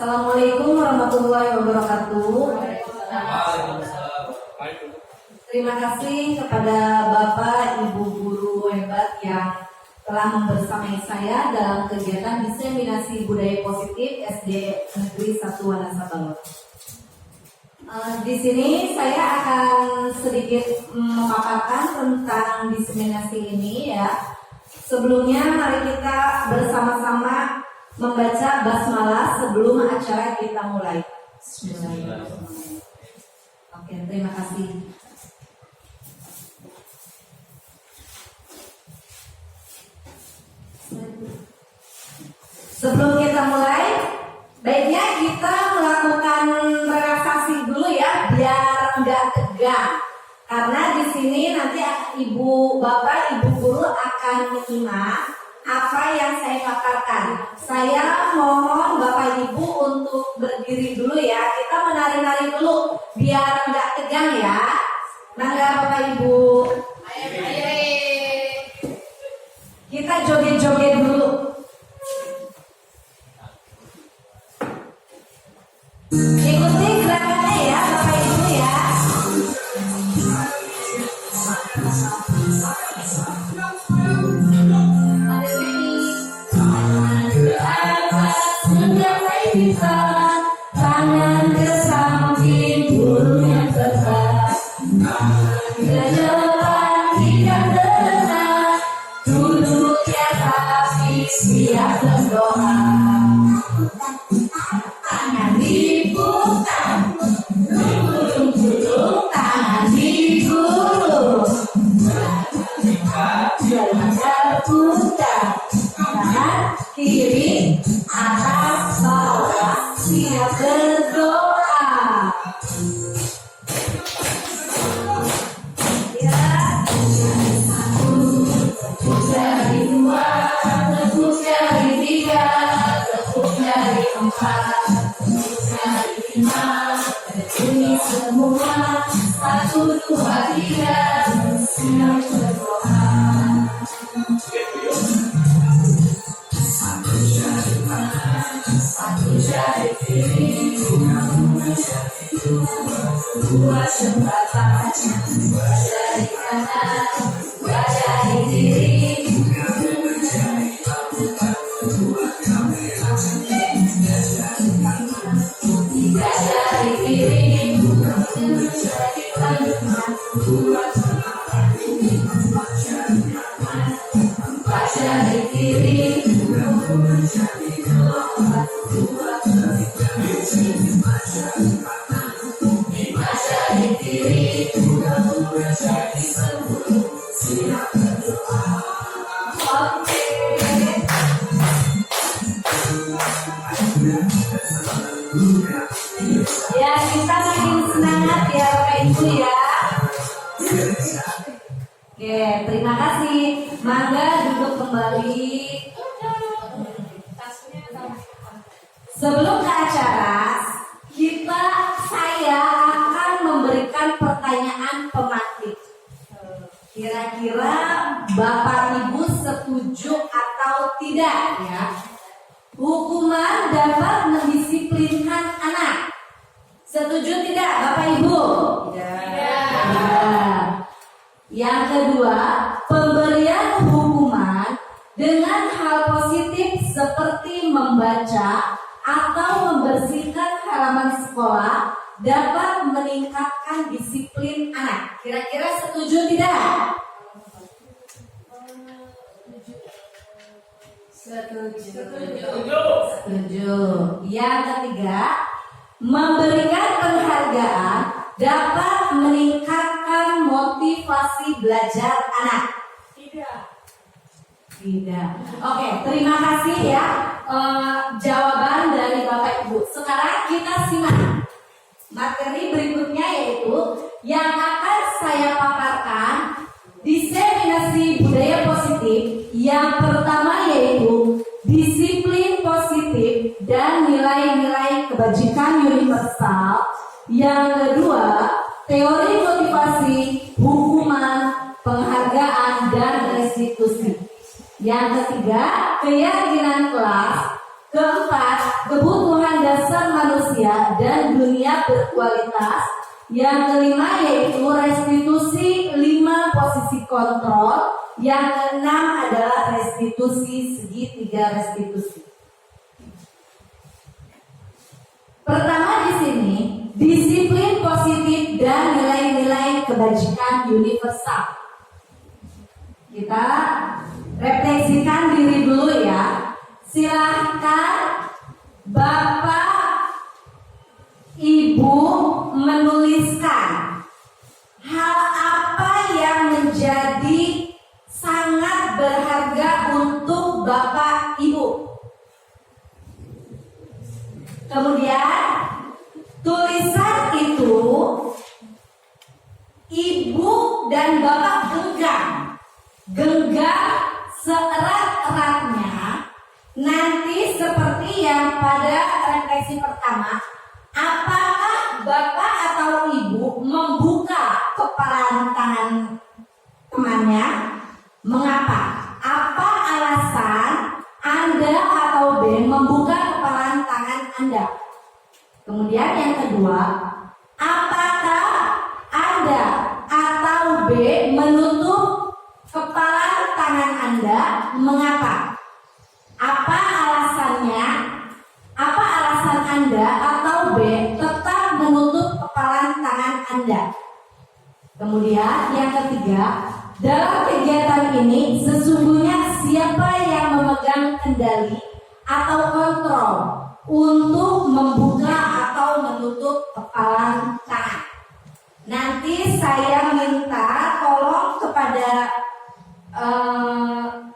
Assalamualaikum warahmatullahi wabarakatuh. Terima kasih kepada Bapak Ibu guru hebat yang telah membersamai saya dalam kegiatan diseminasi budaya positif SD Negeri 1 Wonosobo. Di sini saya akan sedikit memaparkan tentang diseminasi ini ya. Sebelumnya mari kita bersama-sama membaca basmalah sebelum acara kita mulai. Bismillahirrahmanirrahim. Oke, terima kasih. Sebelum kita mulai, baiknya kita melakukan relaksasi dulu ya, biar nggak tegang. Karena di sini nanti ibu bapak, ibu guru akan menyimak apa yang saya paparkan. Saya mohon bapak ibu untuk berdiri dulu ya. Kita menari-nari dulu biar nggak tegang ya. Mangga bapak ibu. Kita joget-joget dulu. Ikuti gerakannya ya bapak ibu ya. Tangan ke samping, bulunya tegak. Bila jalan tidak tenang, duduk ya tapi siap berdoa. Tangan diputar, gulung-gulung, tangan digulung. Jalan berputar, kanan kiri atas bawah, siap berdoa. Ya, tekuk dari dua, tekuk dari tiga, tekuk dari empat, tekuk dari lima. Ini semua 1, 2, 3, siap berdoa. Satu jari kiri, dua jembatan, dua jari kanan, dua jari kiri, tiga jari kiri, empat jari kiri, ya kita makin semangat ya Bapak Ibu ya. Oke, terima kasih. Mangga duduk kembali. Sebelum ke acara, saya akan memberikan pertanyaan pemantik. Kira-kira Bapak Ibu setuju atau tidak ya? Hukuman dapat mendisiplinkan anak. Setuju tidak Bapak Ibu? Tidak. Yang kedua, pemberian hukuman dengan hal positif seperti membaca atau membersihkan halaman sekolah dapat meningkatkan disiplin anak. Kira-kira setuju tidak? Setuju. Yang ketiga, memberikan penghargaan dapat meningkatkan motivasi belajar anak. Tidak. Oke, terima kasih ya jawaban dari Bapak Ibu. Sekarang kita simak materi berikutnya, yaitu yang akan saya paparkan diseminasi budaya positif. Yang pertama yaitu disiplin positif dan nilai-nilai kebajikan universal. Yang kedua, teori motivasi, hukuman, penghargaan, dan restitusi. Yang ketiga, keyakinan kelas, Keempat, kebutuhan dasar manusia dan dunia berkualitas. Yang kelima yaitu restitusi 5 posisi kontrol. Yang keenam adalah restitusi segitiga restitusi. Pertama di sini, disiplin positif dan nilai-nilai kebajikan universal. Kita refleksikan diri dulu ya. Silahkan Bapak, Ibu menuliskan hal apa yang menjadi sangat berharga untuk Bapak, Ibu. Kemudian tulisan itu Ibu dan Bapak genggam seerat-eratnya. Nanti seperti yang pada refleksi pertama, apakah Bapak atau Ibu membuka kepalan tangan temannya? Mengapa? Apa alasan Anda atau B membuka kepalan tangan Anda? Kemudian yang kedua, apakah Anda atau B menutup kepalan tangan Anda? Mengapa? Apa alasannya? Apa alasan Anda atau B tetap menutup kepalan tangan Anda? Kemudian yang ketiga, dalam kegiatan ini sesungguhnya siapa yang memegang kendali atau kontrol untuk membuka atau menutup kepalan tangan? Nanti saya minta tolong kepada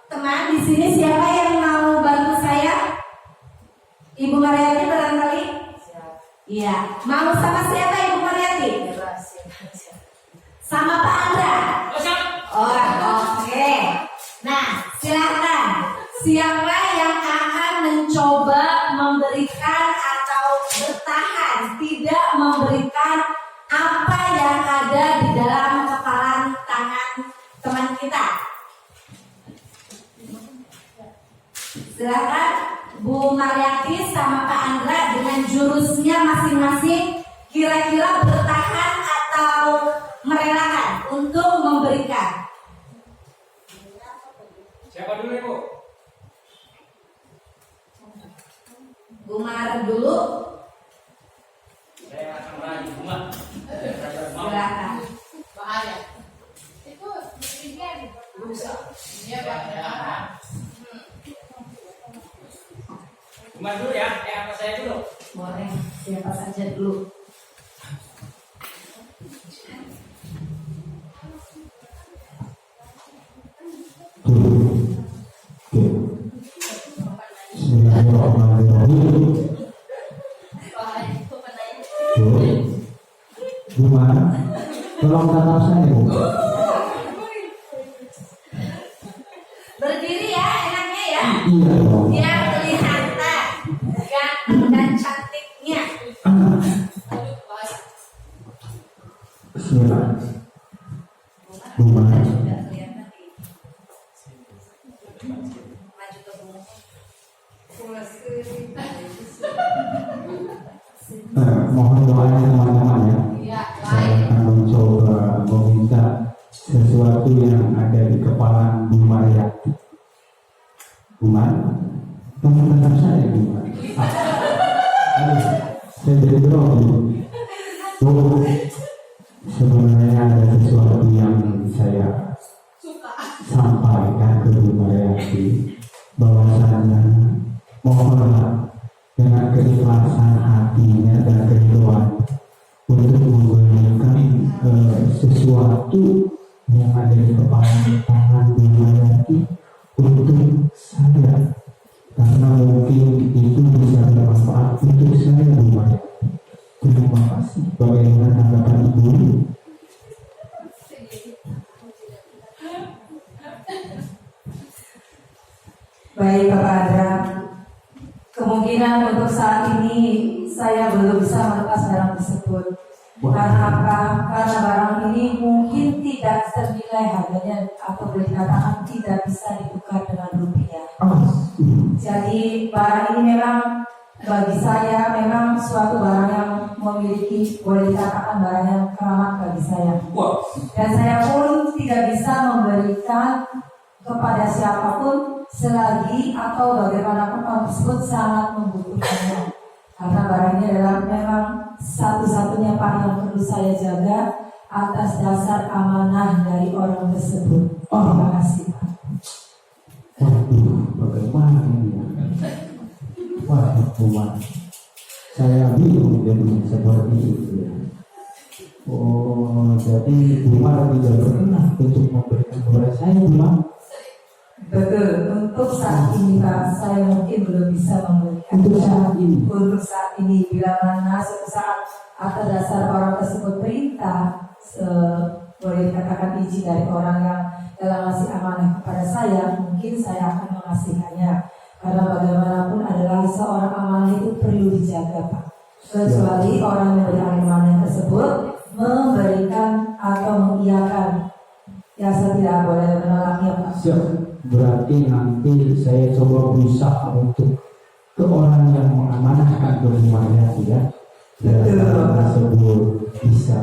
teman di sini, siapa yang mau bantu saya? Ibu Mariati barangkali? Iya. Mau sama siapa Ibu Mariati? Sama Pak Andra? Oh, oke. Nah, silakan. Siapa yang akan mencoba memberikan atau bertahan tidak memberikan apa yang ada di dalam kepalan tangan teman kita? Silakan Bu Mariati sama Pak Andra dengan jurusnya masing-masing, kira-kira bertahan atau merelakan untuk memberikan. Siapa dulu Ibu? Bu Mar dulu. Saya akan merayu Bunga. Silakan. Bahaya. Itu dia bisa. Dia bahaya. Bunga dulu ya, apa saya dulu? Boleh, siapa saja dulu. Bismillahirrahmanirrahim. Gimana? Tolong tatap saya, Bu. Berdiri ya, enaknya ya. Iya dong. Biar kelihatan ganteng dan cantiknya. Bismillah. Gimana? Sudah kelihatan nih. Maju ke bawah. Mohon doanya teman-teman ya. Iya, Saya baik. akan mencoba meminta sesuatu yang ada di kepala Bu Mariati. Bu Mar, tolong tatap saya, Bu Mar. Saya jadi grogi. Bu, sebenarnya ada sesuatu yang saya sampaikan ke Bu Mariati, bahwasanya mohonlah dengan keikhlasan hatinya dan kerinduan untuk memberikan sesuatu yang ada di kepala tangan Bu Mariati untuk saya, karena mungkin itu bisa bermanfaat untuk saya, Bu Mariati. Terima kasih. Bagaimana tanggapan Ibu? Baik Bapak Andra, kemungkinan untuk saat ini saya belum bisa melepas barang tersebut. Karena apa? Karena barang ini mungkin tidak ternilai harganya atau boleh dikatakan tidak bisa ditukar dengan rupiah. Jadi barang ini memang bagi saya memang suatu barang yang memiliki, boleh dikatakan barang yang keramat bagi saya. Dan saya pun tidak bisa memberikan kepada siapapun selagi atau bagaimanapun orang tersebut sangat membutuhkannya. Karena barang ini adalah memang satu-satunya Pak yang perlu saya jaga atas dasar amanah dari orang tersebut. Terima kasih Pak. Waduh, bagaimana ini ya? Wah, Umar, saya bingung jadi seperti itu ya. Oh, jadi Umar tidak pernah untuk memberikan kepada saya, Umar. Betul, untuk saat ini Pak, saya mungkin belum bisa memberikan. Untuk saat ini. Untuk saat ini, bila mana suatu saat atas dasar orang tersebut perintah, boleh dikatakan izin dari orang yang telah ngasih amanah kepada saya, mungkin saya akan mengasihkannya. Karena bagaimanapun adalah seorang amanah itu perlu dijaga Pak. Kecuali orang yang memberi amanah tersebut memberikan atau mengiyakan, ya saya tidak boleh menolaknya Pak. Siap. Berarti nanti saya coba berusaha untuk ke orang yang mengamanahkan ke rumahnya ya. Dan barang tersebut bisa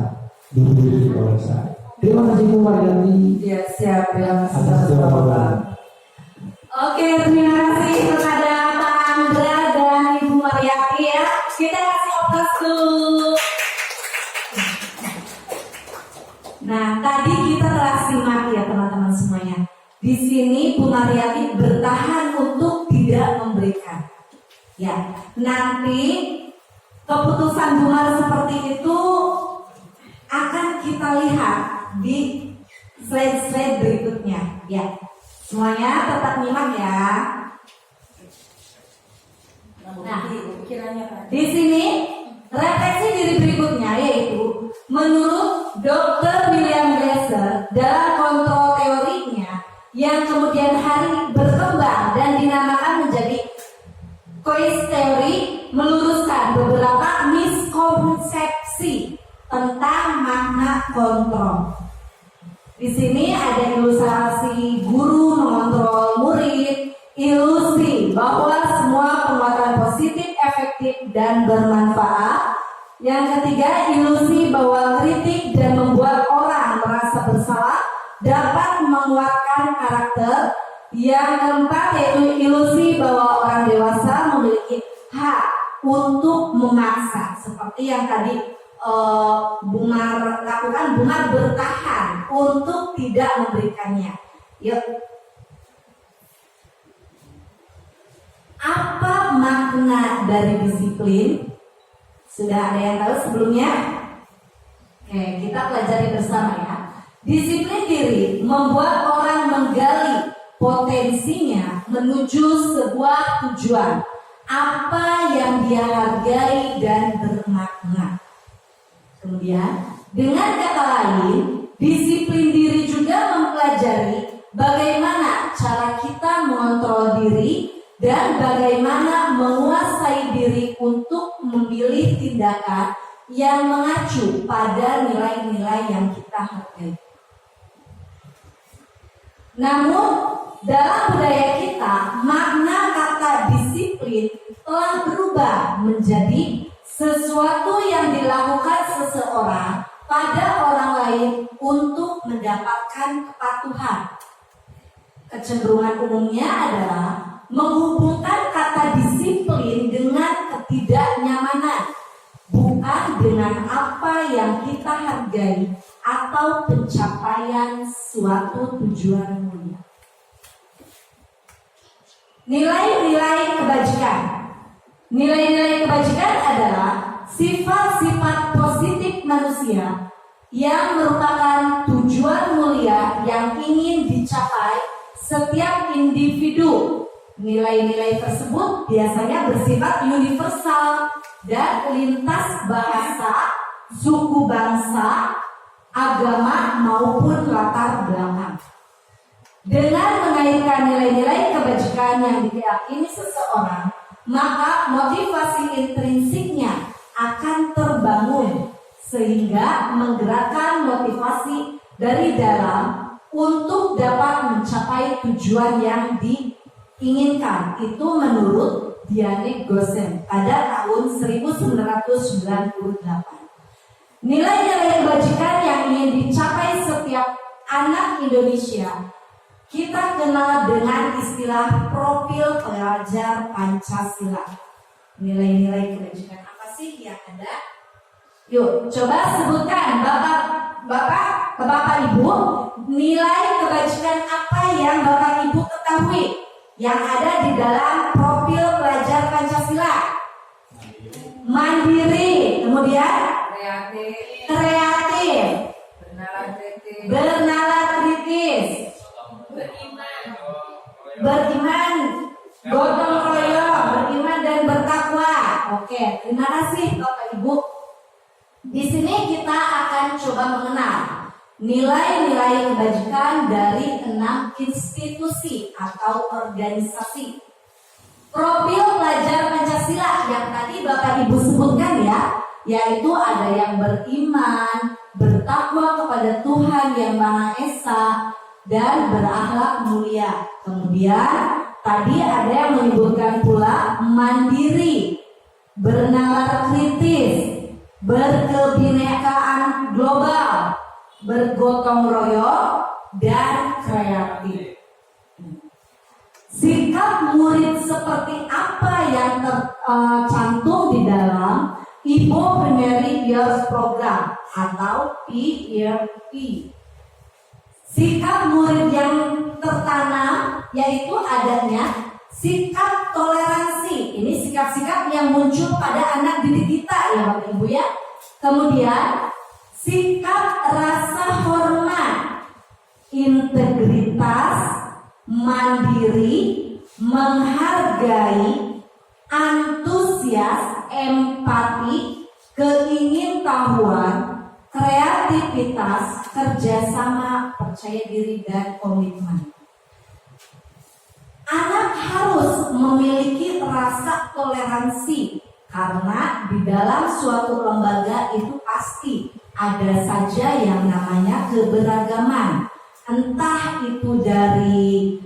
dibeli oleh saya. Terima kasih Bu Mariati. Ya siap, terima kasih Atas jawaban. Oke, terima kasih kepada Pak Andra dan Ibu Mariati ya. Kita kasih aplaus dulu. Nah, tadi kita telah simak ya teman-teman semuanya. Di sini Bu Mariati bertahan untuk tidak memberikan. Ya, nanti keputusan Bu Mar seperti itu akan kita lihat di slide-slide berikutnya. Ya, semuanya tetap nyimak ya. Nah, di sini refleksi diri berikutnya yaitu menurut Dr. William Glasser dalam kontrol teorinya yang kemudian hari berkembang dan dinamakan menjadi Choice Theory, meluruskan beberapa miskonsepsi tentang makna kontrol. Di sini ada ilustrasi guru mengontrol murid, ilusi bahwa semua penguatan positif, efektif dan bermanfaat. Yang ketiga, ilusi bahwa kritik dan membuat orang merasa bersalah dapat menguatkan karakter. Yang keempat yaitu ilusi bahwa orang dewasa memiliki hak untuk memaksa, seperti yang tadi Bumar lakukan. Bumar bertahan untuk tidak memberikannya. Yuk, apa makna dari disiplin? Sudah ada yang tahu sebelumnya? Oke, kita pelajari bersama ya. Disiplin diri membuat orang menggali potensinya menuju sebuah tujuan, apa yang dia hargai dan bermakna. Kemudian, dengan kata lain, disiplin diri juga mempelajari bagaimana cara kita mengontrol diri dan bagaimana menguasai diri untuk memilih tindakan yang mengacu pada nilai-nilai yang kita hargai. Namun, dalam budaya kita, makna kata disiplin telah berubah menjadi sesuatu yang dilakukan seseorang pada orang lain untuk mendapatkan kepatuhan. Kecenderungan umumnya adalah menghubungkan kata disiplin dengan ketidaknyamanan, bukan dengan apa yang kita hargai atau pencapaian suatu tujuan mulia. Nilai-nilai kebajikan. Nilai-nilai kebajikan adalah sifat-sifat positif manusia yang merupakan tujuan mulia yang ingin dicapai setiap individu. Nilai-nilai tersebut biasanya bersifat universal dan lintas bahasa, suku bangsa, agama maupun latar belakang. Dengan mengaitkan nilai-nilai kebajikan yang diyakini seseorang, maka motivasi intrinsiknya akan terbangun sehingga menggerakkan motivasi dari dalam untuk dapat mencapai tujuan yang diinginkan. inginkan. Itu menurut Diane Gosen pada tahun 1998. Nilai-nilai kebajikan yang ingin dicapai setiap anak Indonesia kita kenal dengan istilah profil pelajar Pancasila. Nilai-nilai kebajikan apa sih yang ada? Yuk, coba sebutkan Bapak Ibu, nilai kebajikan apa yang Bapak Ibu ketahui yang ada di dalam profil pelajar Pancasila? Mandiri, kemudian kreatif, bernalar kritis, beriman, gotong royong, beriman dan bertakwa. Oke, terima kasih Bapak Ibu. Di sini kita akan coba mengenal nilai-nilai kebajikan dari 6 institusi atau organisasi. Profil pelajar Pancasila yang tadi Bapak Ibu sebutkan ya, yaitu ada yang beriman, bertakwa kepada Tuhan Yang Maha Esa, dan berakhlak mulia. Kemudian tadi ada yang menyebutkan pula mandiri, bernalar kritis, berkebinekaan global, bergotong royong, dan kreatif. Sikap murid seperti apa yang tercantum di dalam Ibo Primary Years Program atau PYP. Sikap murid yang tertanam yaitu adanya sikap toleransi. Ini sikap-sikap yang muncul pada anak didik kita ya Bapak Ibu ya. Kemudian sikap rasa hormat, integritas, mandiri, menghargai, antusias, empati, keingintahuan, kreativitas, kerjasama, percaya diri, dan komitmen. Anak harus memiliki rasa toleransi karena di dalam suatu lembaga itu pasti ada saja yang namanya keberagaman. Entah itu dari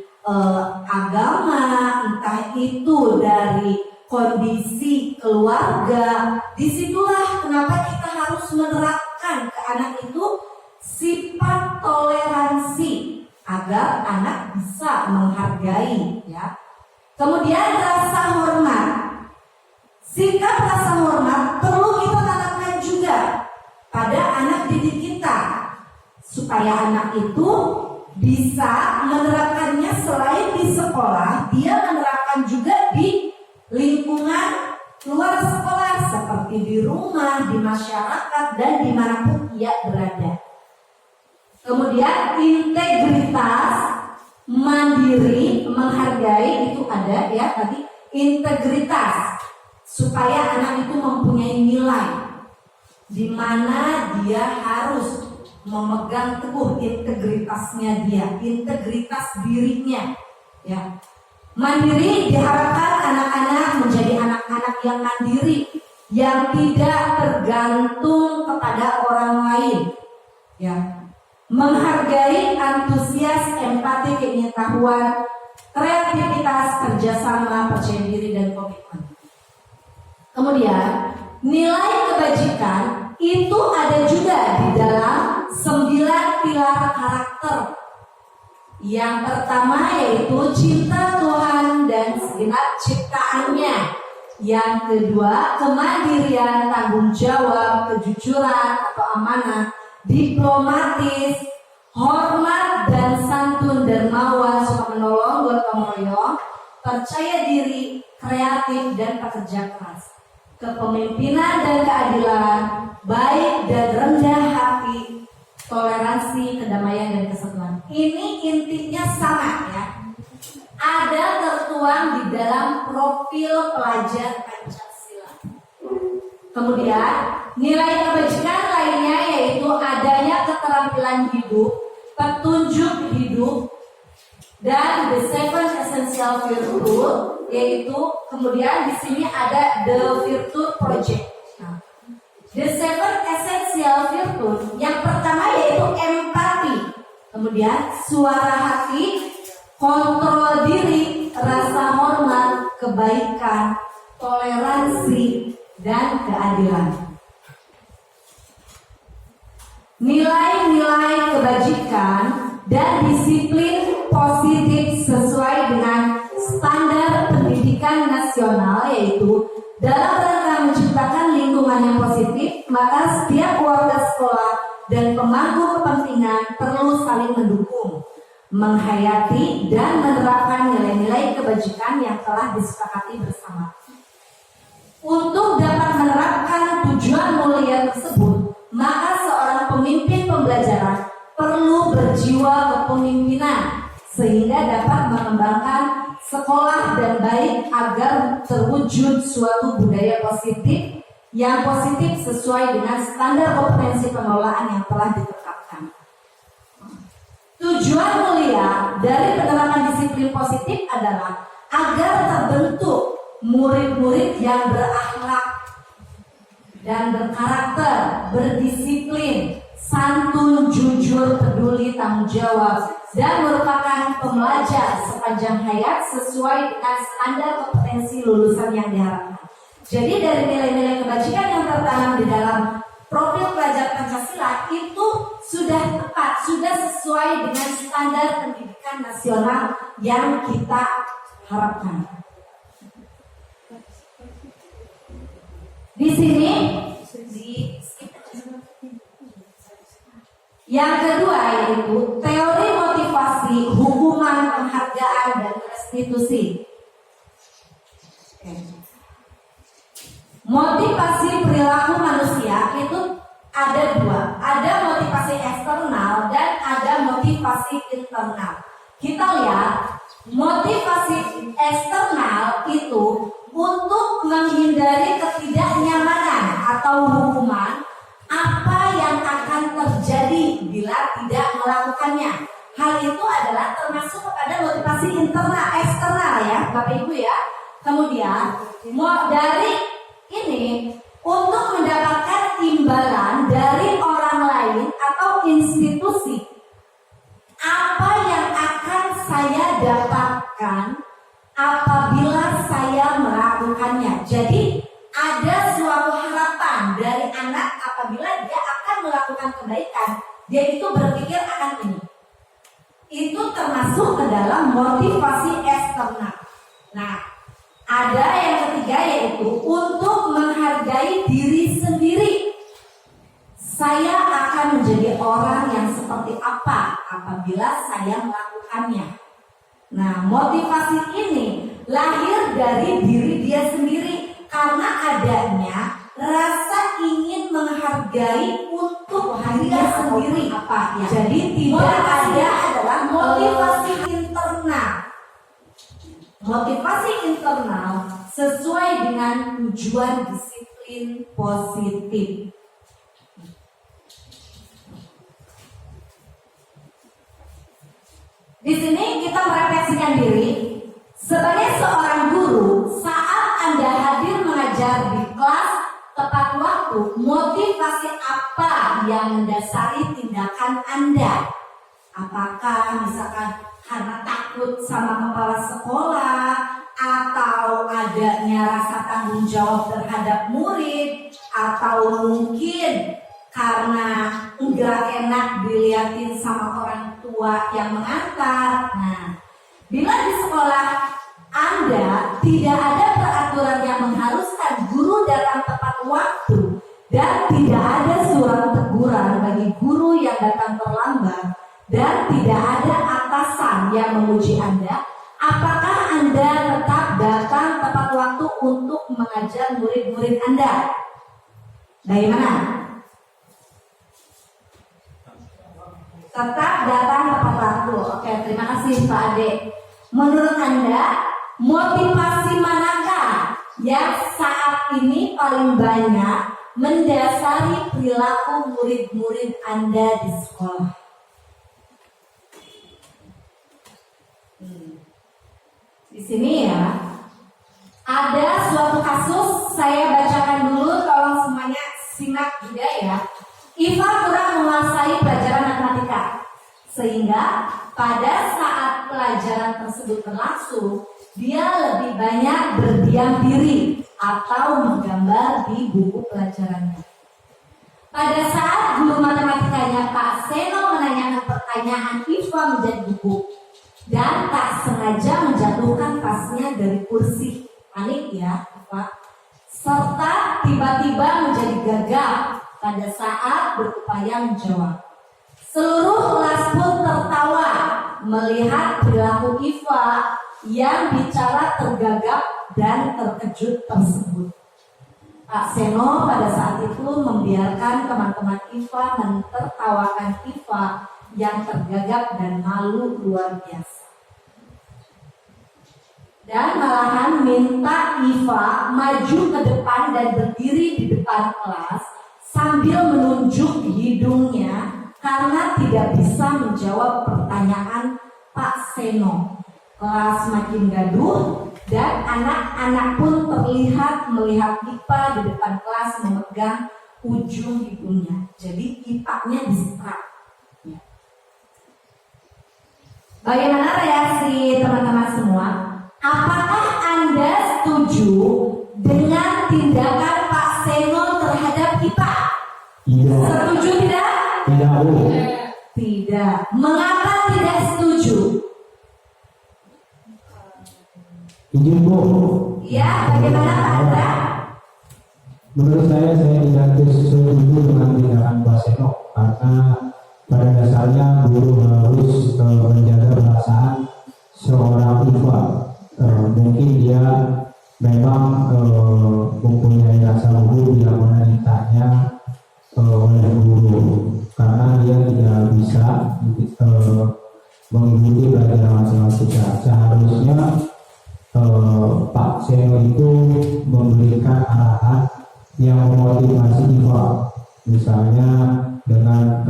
agama, entah itu dari kondisi keluarga. Disitulah kenapa kita harus menerapkan ke anak itu sifat toleransi agar anak bisa menghargai ya. Kemudian rasa hormat. Sikap rasa hormat perlu kita tanamkan juga pada anak didik kita supaya anak itu bisa menerapkannya selain di sekolah, dia menerapkan juga di lingkungan luar sekolah seperti di rumah, di masyarakat, dan dimanapun ia berada. Kemudian integritas, mandiri, menghargai itu ada ya tadi integritas supaya anak itu mempunyai nilai di mana dia harus memegang teguh integritasnya dia, integritas dirinya ya. Mandiri diharapkan anak-anak menjadi anak-anak yang mandiri, yang tidak tergantung kepada orang lain ya. Menghargai, antusias, empati, keingintahuan, kreativitas, kerjasama, percaya diri, dan komitmen. Kemudian nilai kebajikan itu ada juga di dalam 9 pilar karakter. Yang pertama yaitu cinta Tuhan dan segenap ciptaannya. Yang kedua kemandirian, tanggung jawab, kejujuran atau amanah, diplomatis, hormat dan santun, dermawan, suka menolong, gotong royong, percaya diri, kreatif dan pekerja keras, kepemimpinan dan keadilan, baik dan rendah hati, toleransi, kedamaian dan kesatuan. Ini intinya sama ya. Ada tertuang di dalam profil pelajar Pancasila. Kemudian nilai kebajikan lainnya yaitu adanya keterampilan hidup, petunjuk hidup, dan the 7 essential virtue, yaitu kemudian di sini ada the virtue project. Nah, the 7 essential virtue yang pertama yaitu empati, kemudian suara hati, kontrol diri, rasa kebaikan, toleransi, dan keadilan. Nilai-nilai kebajikan dan disiplin positif sesuai dengan standar pendidikan nasional, yaitu dalam rangka menciptakan lingkungan yang positif, maka setiap warga sekolah dan pemangku kepentingan perlu saling mendukung, menghayati dan menerapkan nilai-nilai kebajikan yang telah disepakati bersama. Untuk dapat menerapkan tujuan mulia tersebut, maka seorang pemimpin pembelajaran perlu berjiwa kepemimpinan sehingga dapat mengembangkan sekolah dan baik agar terwujud suatu budaya positif yang positif sesuai dengan standar kompetensi pengelolaan yang telah ditetapkan. Tujuan mulia dari penerapan disiplin positif adalah agar terbentuk murid-murid yang berakhlak dan berkarakter, berdisiplin, santun, jujur, peduli, tanggung jawab, dan merupakan pembelajar sepanjang hayat sesuai dengan standar kompetensi lulusan yang diharapkan. Jadi dari nilai-nilai kebajikan yang tertanam di dalam profil pelajar Pancasila itu sudah tepat, sudah sesuai dengan standar pendidikan nasional yang kita harapkan. Di sini yang kedua yaitu teori motivasi, hukuman, penghargaan, dan restitusi. Motivasi perilaku manusia itu ada dua, ada motivasi eksternal dan ada motivasi internal. Kita lihat motivasi eksternal itu untuk menghindari ketidaknyamanan atau hukuman apa yang akan terjadi bila tidak melakukannya. Hal itu adalah termasuk kepada motivasi internal, eksternal ya Bapak Ibu ya. Kemudian dari ini untuk mendapatkan imbalan dari orang lain atau institusi, apa yang akan saya dapatkan apabila saya melakukannya. Jadi ada suatu harapan dari anak apabila dia akan melakukan kebaikan, dia itu berpikir akan ini. Itu termasuk ke dalam motivasi eksternal. Nah, ada yang ketiga yaitu untuk menghargai diri sendiri. Saya akan menjadi orang yang seperti apa apabila saya melakukannya. Nah, motivasi ini lahir dari diri dia sendiri karena adanya rasa ingin menghargai untuk dia sendiri apa ya. Jadi tidak ada adalah motivasi internal. Motivasi internal sesuai dengan tujuan disiplin positif. Di sini kita merefleksikan diri sebagai seorang guru. Saat Anda hadir mengajar di kelas tepat waktu, motivasi apa yang mendasari tindakan Anda? Apakah misalkan karena takut sama kepala sekolah, atau adanya rasa tanggung jawab terhadap murid, atau mungkin karena enggak enak dilihatin sama orang tua yang mengantar. Nah, bila di sekolah Anda tidak ada peraturan yang mengharuskan guru datang tepat waktu dan tidak ada surat teguran bagi guru yang datang terlambat dan tidak ada atasan yang memuji Anda, apakah Anda tetap datang tepat waktu untuk mengajar murid-murid Anda? Bagaimana? Tetap datang tepat waktu. Oke, terima kasih Pak Ade. Menurut Anda, motivasi manakah yang saat ini paling banyak mendasari perilaku murid-murid Anda di sekolah? Di sini ya, ada suatu kasus, saya bacakan dulu, tolong semuanya simak juga ya. Iva kurang menguasai pelajaran matematika, sehingga pada saat saat pelajaran tersebut berlangsung, dia lebih banyak berdiam diri atau menggambar di buku pelajarannya. Pada saat guru matematikanya Pak Seno menanyakan pertanyaan IPA menjadi gugup dan tak sengaja menjatuhkan tasnya dari kursi. Panik ya, Pak. Serta tiba-tiba menjadi gagap pada saat berupaya menjawab. Seluruh kelas pun tertawa melihat perilaku Iva yang bicara tergagap dan terkejut tersebut. Pak Seno pada saat itu membiarkan teman-teman Iva mentertawakan Iva yang tergagap dan malu luar biasa. Dan malahan minta Iva maju ke depan dan berdiri di depan kelas sambil menunjuk hidungnya karena tidak bisa menjawab pertanyaan Pak Seno. Kelas makin gaduh dan anak-anak pun terlihat melihat Ipa di depan kelas memegang ujung hidungnya. Jadi Ipanya disetrap. Bagaimana reaksi teman-teman semua? Apakah Anda setuju dengan tindakan Pak Seno terhadap Ipa? Iya. Setuju tidak? Tidak, Bu. Tidak. Mengapa tidak setuju? Izin, Bu. Ya, bagaimana Pak Andra? Menurut saya tidak setuju dengan tindakan Pak Seno karena pada dasarnya guru harus menjaga perasaan seorang Iva. Mungkin dia memang mempunyai rasa lugu bila mana ditanya oleh guru karena dia tidak bisa mengikuti pelajaran matematika. Seharusnya Pak Seno itu memberikan arahan yang memotivasi Iva, misalnya dengan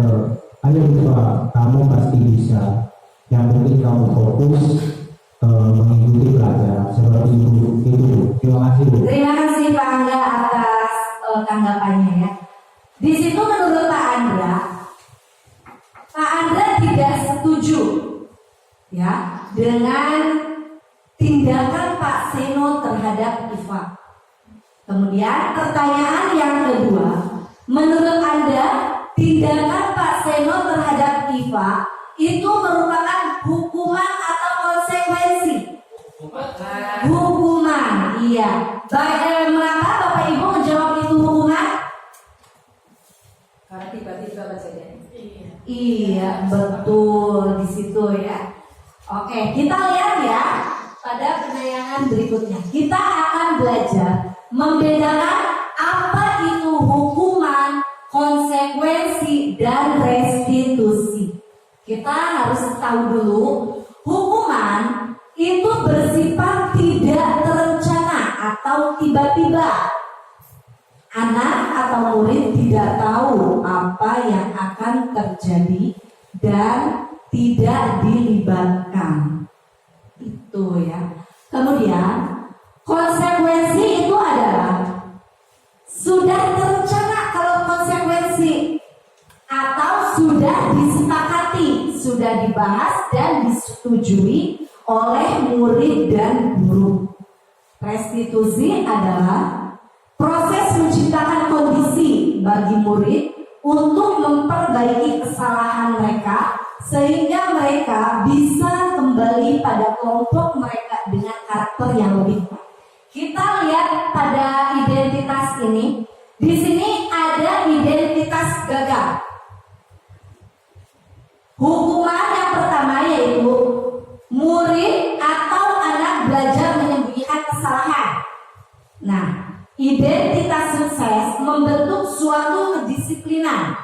ayo Iva, kamu pasti bisa, yang penting kamu fokus mengikuti pelajaran seperti itu. Terima kasih, Bu. Terima kasih Pak Angga atas tanggapannya ya. Di situ menurut Pak Andra tidak setuju ya dengan tindakan Pak Seno terhadap Iva. Kemudian pertanyaan yang kedua, menurut Anda tindakan Pak Seno terhadap Iva itu merupakan hukuman atau konsekuensi? Hukuman, iya. Mengapa Bapak Ibu menjawab itu hukuman? Karena tiba-tiba kejadian. Iya, betul di situ ya. Oke, kita lihat ya pada penayangan berikutnya. Kita akan belajar membedakan apa itu hukuman, konsekuensi, dan restitusi. Kita harus tahu dulu, hukuman itu bersifat tidak terencana atau tiba-tiba. Anak atau murid tidak tahu apa yang akan terjadi dan tidak dilibatkan. Itu ya. Kemudian konsekuensi itu adalah sudah terencana kalau konsekuensi atau sudah disepakati, sudah dibahas dan disetujui oleh murid dan guru. Restitusi adalah proses menciptakan kondisi bagi murid untuk memperbaiki kesalahan mereka sehingga mereka bisa kembali pada kelompok mereka dengan karakter yang lebih baik. Kita lihat pada identitas ini. Di sini ada identitas gagal. Hukuman yang pertama yaitu murid atau anak belajar menyembunyikan kesalahan. Nah, identitas sukses membentuk suatu kedisiplinan.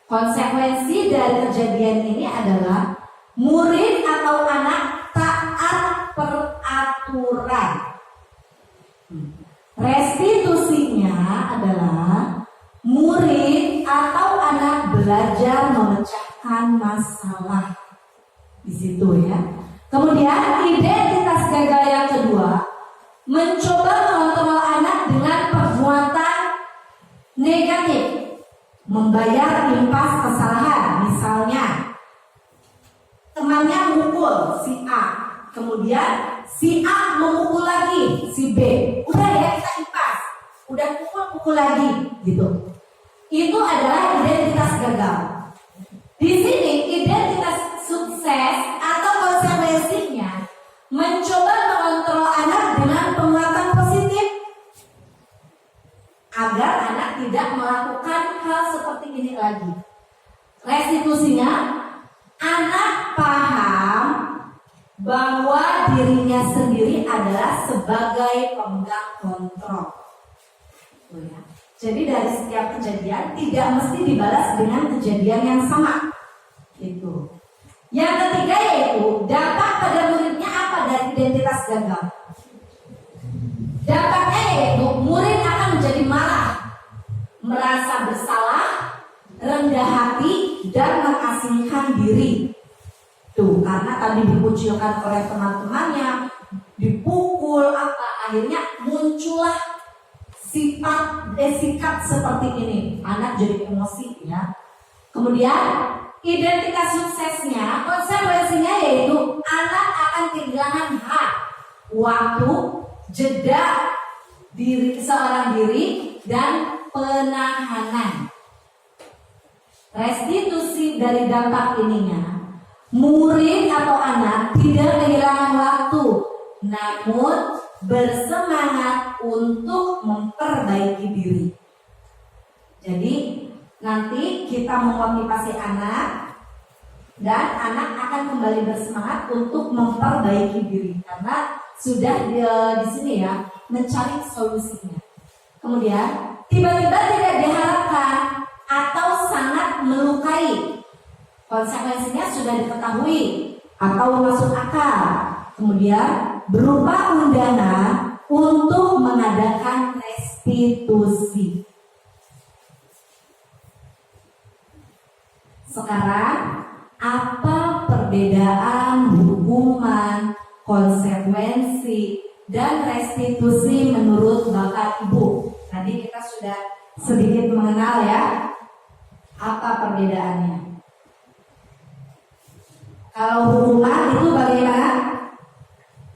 Konsekuensi dari kejadian ini adalah murid atau anak taat peraturan. Restitusinya adalah murid atau anak belajar memecahkan masalah. Di situ ya. Kemudian identitas gagal yang kedua, mencoba mengontrol anak dengan perbuatan negatif, membayar impas kesalahan, misalnya temannya mukul si A, kemudian si A memukul lagi si B. Udah ya, kita impas, udah pukul lagi gitu. Itu adalah identitas gagal. Di sini identitas sukses atau konsekuensinya mencoba mengontrol anak dengan penguatan positif agar anak tidak melakukan hal seperti ini lagi. Restitusinya, anak paham bahwa dirinya sendiri adalah sebagai pemegang kontrol. Oh ya. Jadi dari setiap kejadian tidak mesti dibalas dengan kejadian yang sama. Itu. Yang ketiga yaitu dampak pada muridnya apa dari identitas gagal? Dampaknya yaitu murid akan menjadi marah, merasa bersalah, rendah hati, dan mengasingkan diri. Tuh, karena tadi dikucilkan oleh teman-temannya, dipukul akhirnya muncullah sikap seperti ini. Anak jadi emosi ya. Kemudian identitas suksesnya, konsekuensinya yaitu anak akan kehilangan hak, waktu, jeda seorang diri dan penahanan. Restitusi dari dampak ininya, murid atau anak tidak kehilangan waktu, namun bersemangat untuk memperbaiki diri. Jadi nanti kita memotivasi anak dan anak akan kembali bersemangat untuk memperbaiki diri karena sudah di sini ya mencari solusinya. Kemudian tiba-tiba tidak diharapkan atau sangat melukai, konsekuensinya sudah diketahui atau masuk akal. Kemudian berupa undangan untuk mengadakan restitusi. Sekarang apa perbedaan hukuman, konsekuensi, dan restitusi menurut Bapak Ibu? Tadi kita sudah sedikit mengenal ya apa perbedaannya. Kalau hukuman itu bagaimana?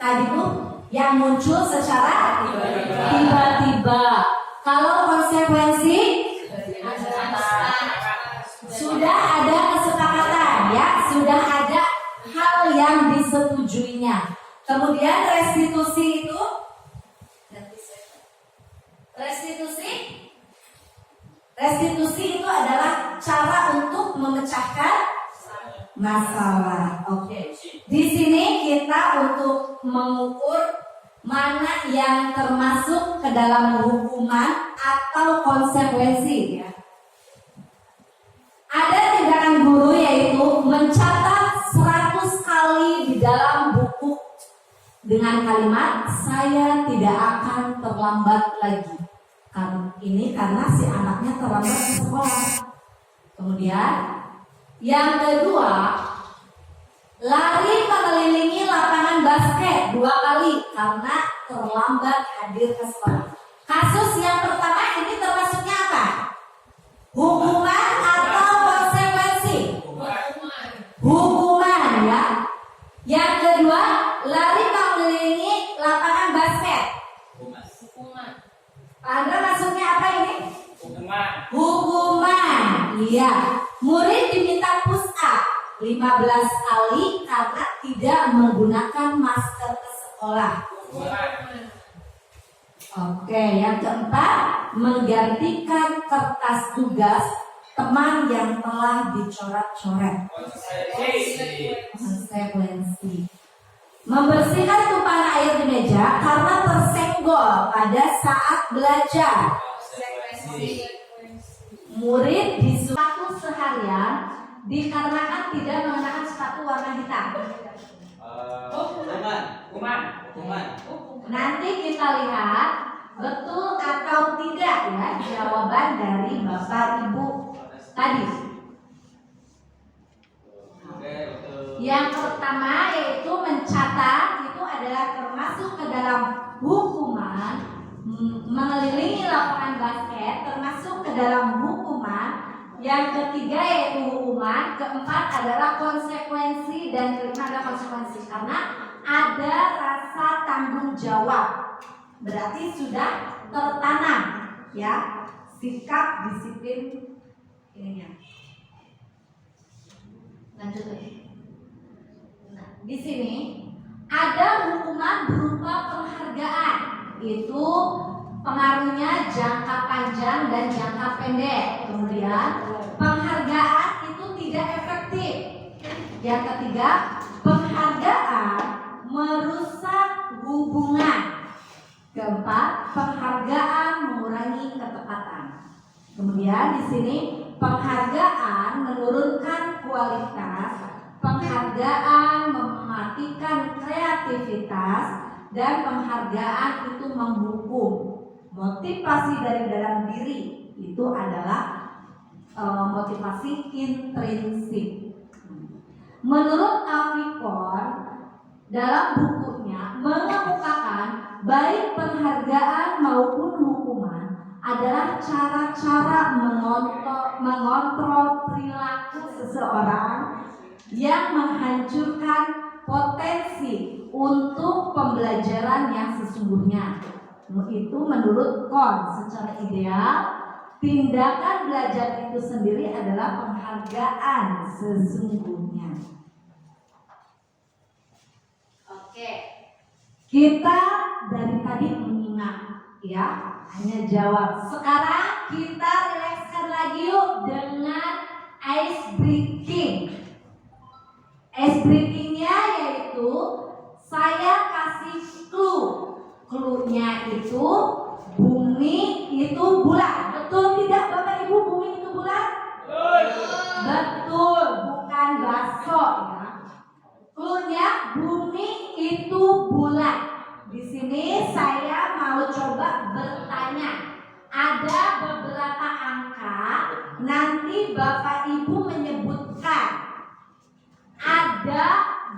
Tadi tuh yang muncul secara tiba-tiba. Kalau konsekuensi sudah ada kesepakatan ya, sudah ada hal yang disetujuinya. Kemudian restitusi itu adalah cara untuk memecahkan masalah. Oke. Di sini kita untuk mengukur mana yang termasuk ke dalam hukuman atau konsekuensi ya. Ada tindakan guru yaitu mencatat 100 kali di dalam buku dengan kalimat saya tidak akan terlambat lagi. Karena si anaknya terlambat ke sekolah. Kemudian yang kedua, lari mengelilingi lapangan basket 2 kali karena terlambat hadir ke sekolah. Kasus yang pertama ini termasuknya apa? Hukuman atau konsekuensi? Hukuman ya. Yang kedua, lari mengelilingi lapangan basket. Hukuman. Andra maksudnya apa ini? Hukuman. Iya. Murid diminta push up 15 kali karena tidak menggunakan masker ke sekolah. Oke, yang keempat, menggantikan kertas tugas teman yang telah dicoret-coret. Konsekuensi. Membersihkan tumpahan air di meja karena tersenggol pada saat belajar. Murid disuruh seharian dikarenakan tidak mengenakan sepatu warna hitam. Hukuman. Nanti kita lihat betul atau tidak ya jawaban dari Bapak Ibu tadi. Yang pertama yaitu mencatat, itu adalah termasuk ke dalam hukuman. Mengelilingi lapangan basket termasuk ke dalam hukuman. Yang ketiga yaitu hukuman. Keempat adalah konsekuensi, dan kelima adalah konsekuensi karena ada rasa tanggung jawab. Berarti sudah tertanam ya sikap disiplin ininya. Lanjut lagi. Nah, di sini ada hukuman berupa penghargaan. Itu pengaruhnya jangka panjang dan jangka pendek. Kemudian penghargaan itu tidak efektif. Yang ketiga, penghargaan merusak hubungan. Keempat, penghargaan mengurangi ketepatan. Kemudian di sini penghargaan menurunkan kualitas, penghargaan mematikan kreativitas, dan penghargaan itu menghukum. Motivasi dari dalam diri itu adalah motivasi intrinsik. Menurut Avikor dalam bukunya mengemukakan baik penghargaan maupun hukuman adalah cara-cara mengontrol perilaku seseorang yang menghancurkan potensi untuk pembelajaran yang sesungguhnya. Itu menurut Kohn, secara ideal tindakan belajar itu sendiri adalah penghargaan sesungguhnya. Oke, kita dari tadi menyimak ya, hanya jawab. Sekarang kita rilekskan lagi yuk dengan ice breaking. Ice breakingnya yaitu saya kasih clue. Clue-nya itu bumi itu bulat. Betul tidak Bapak Ibu, bumi itu bulat? Betul, bukan bakso ya. Clue-nya bumi itu bulat. Di sini saya mau coba bertanya. Ada beberapa angka, nanti Bapak Ibu menyebutkan ada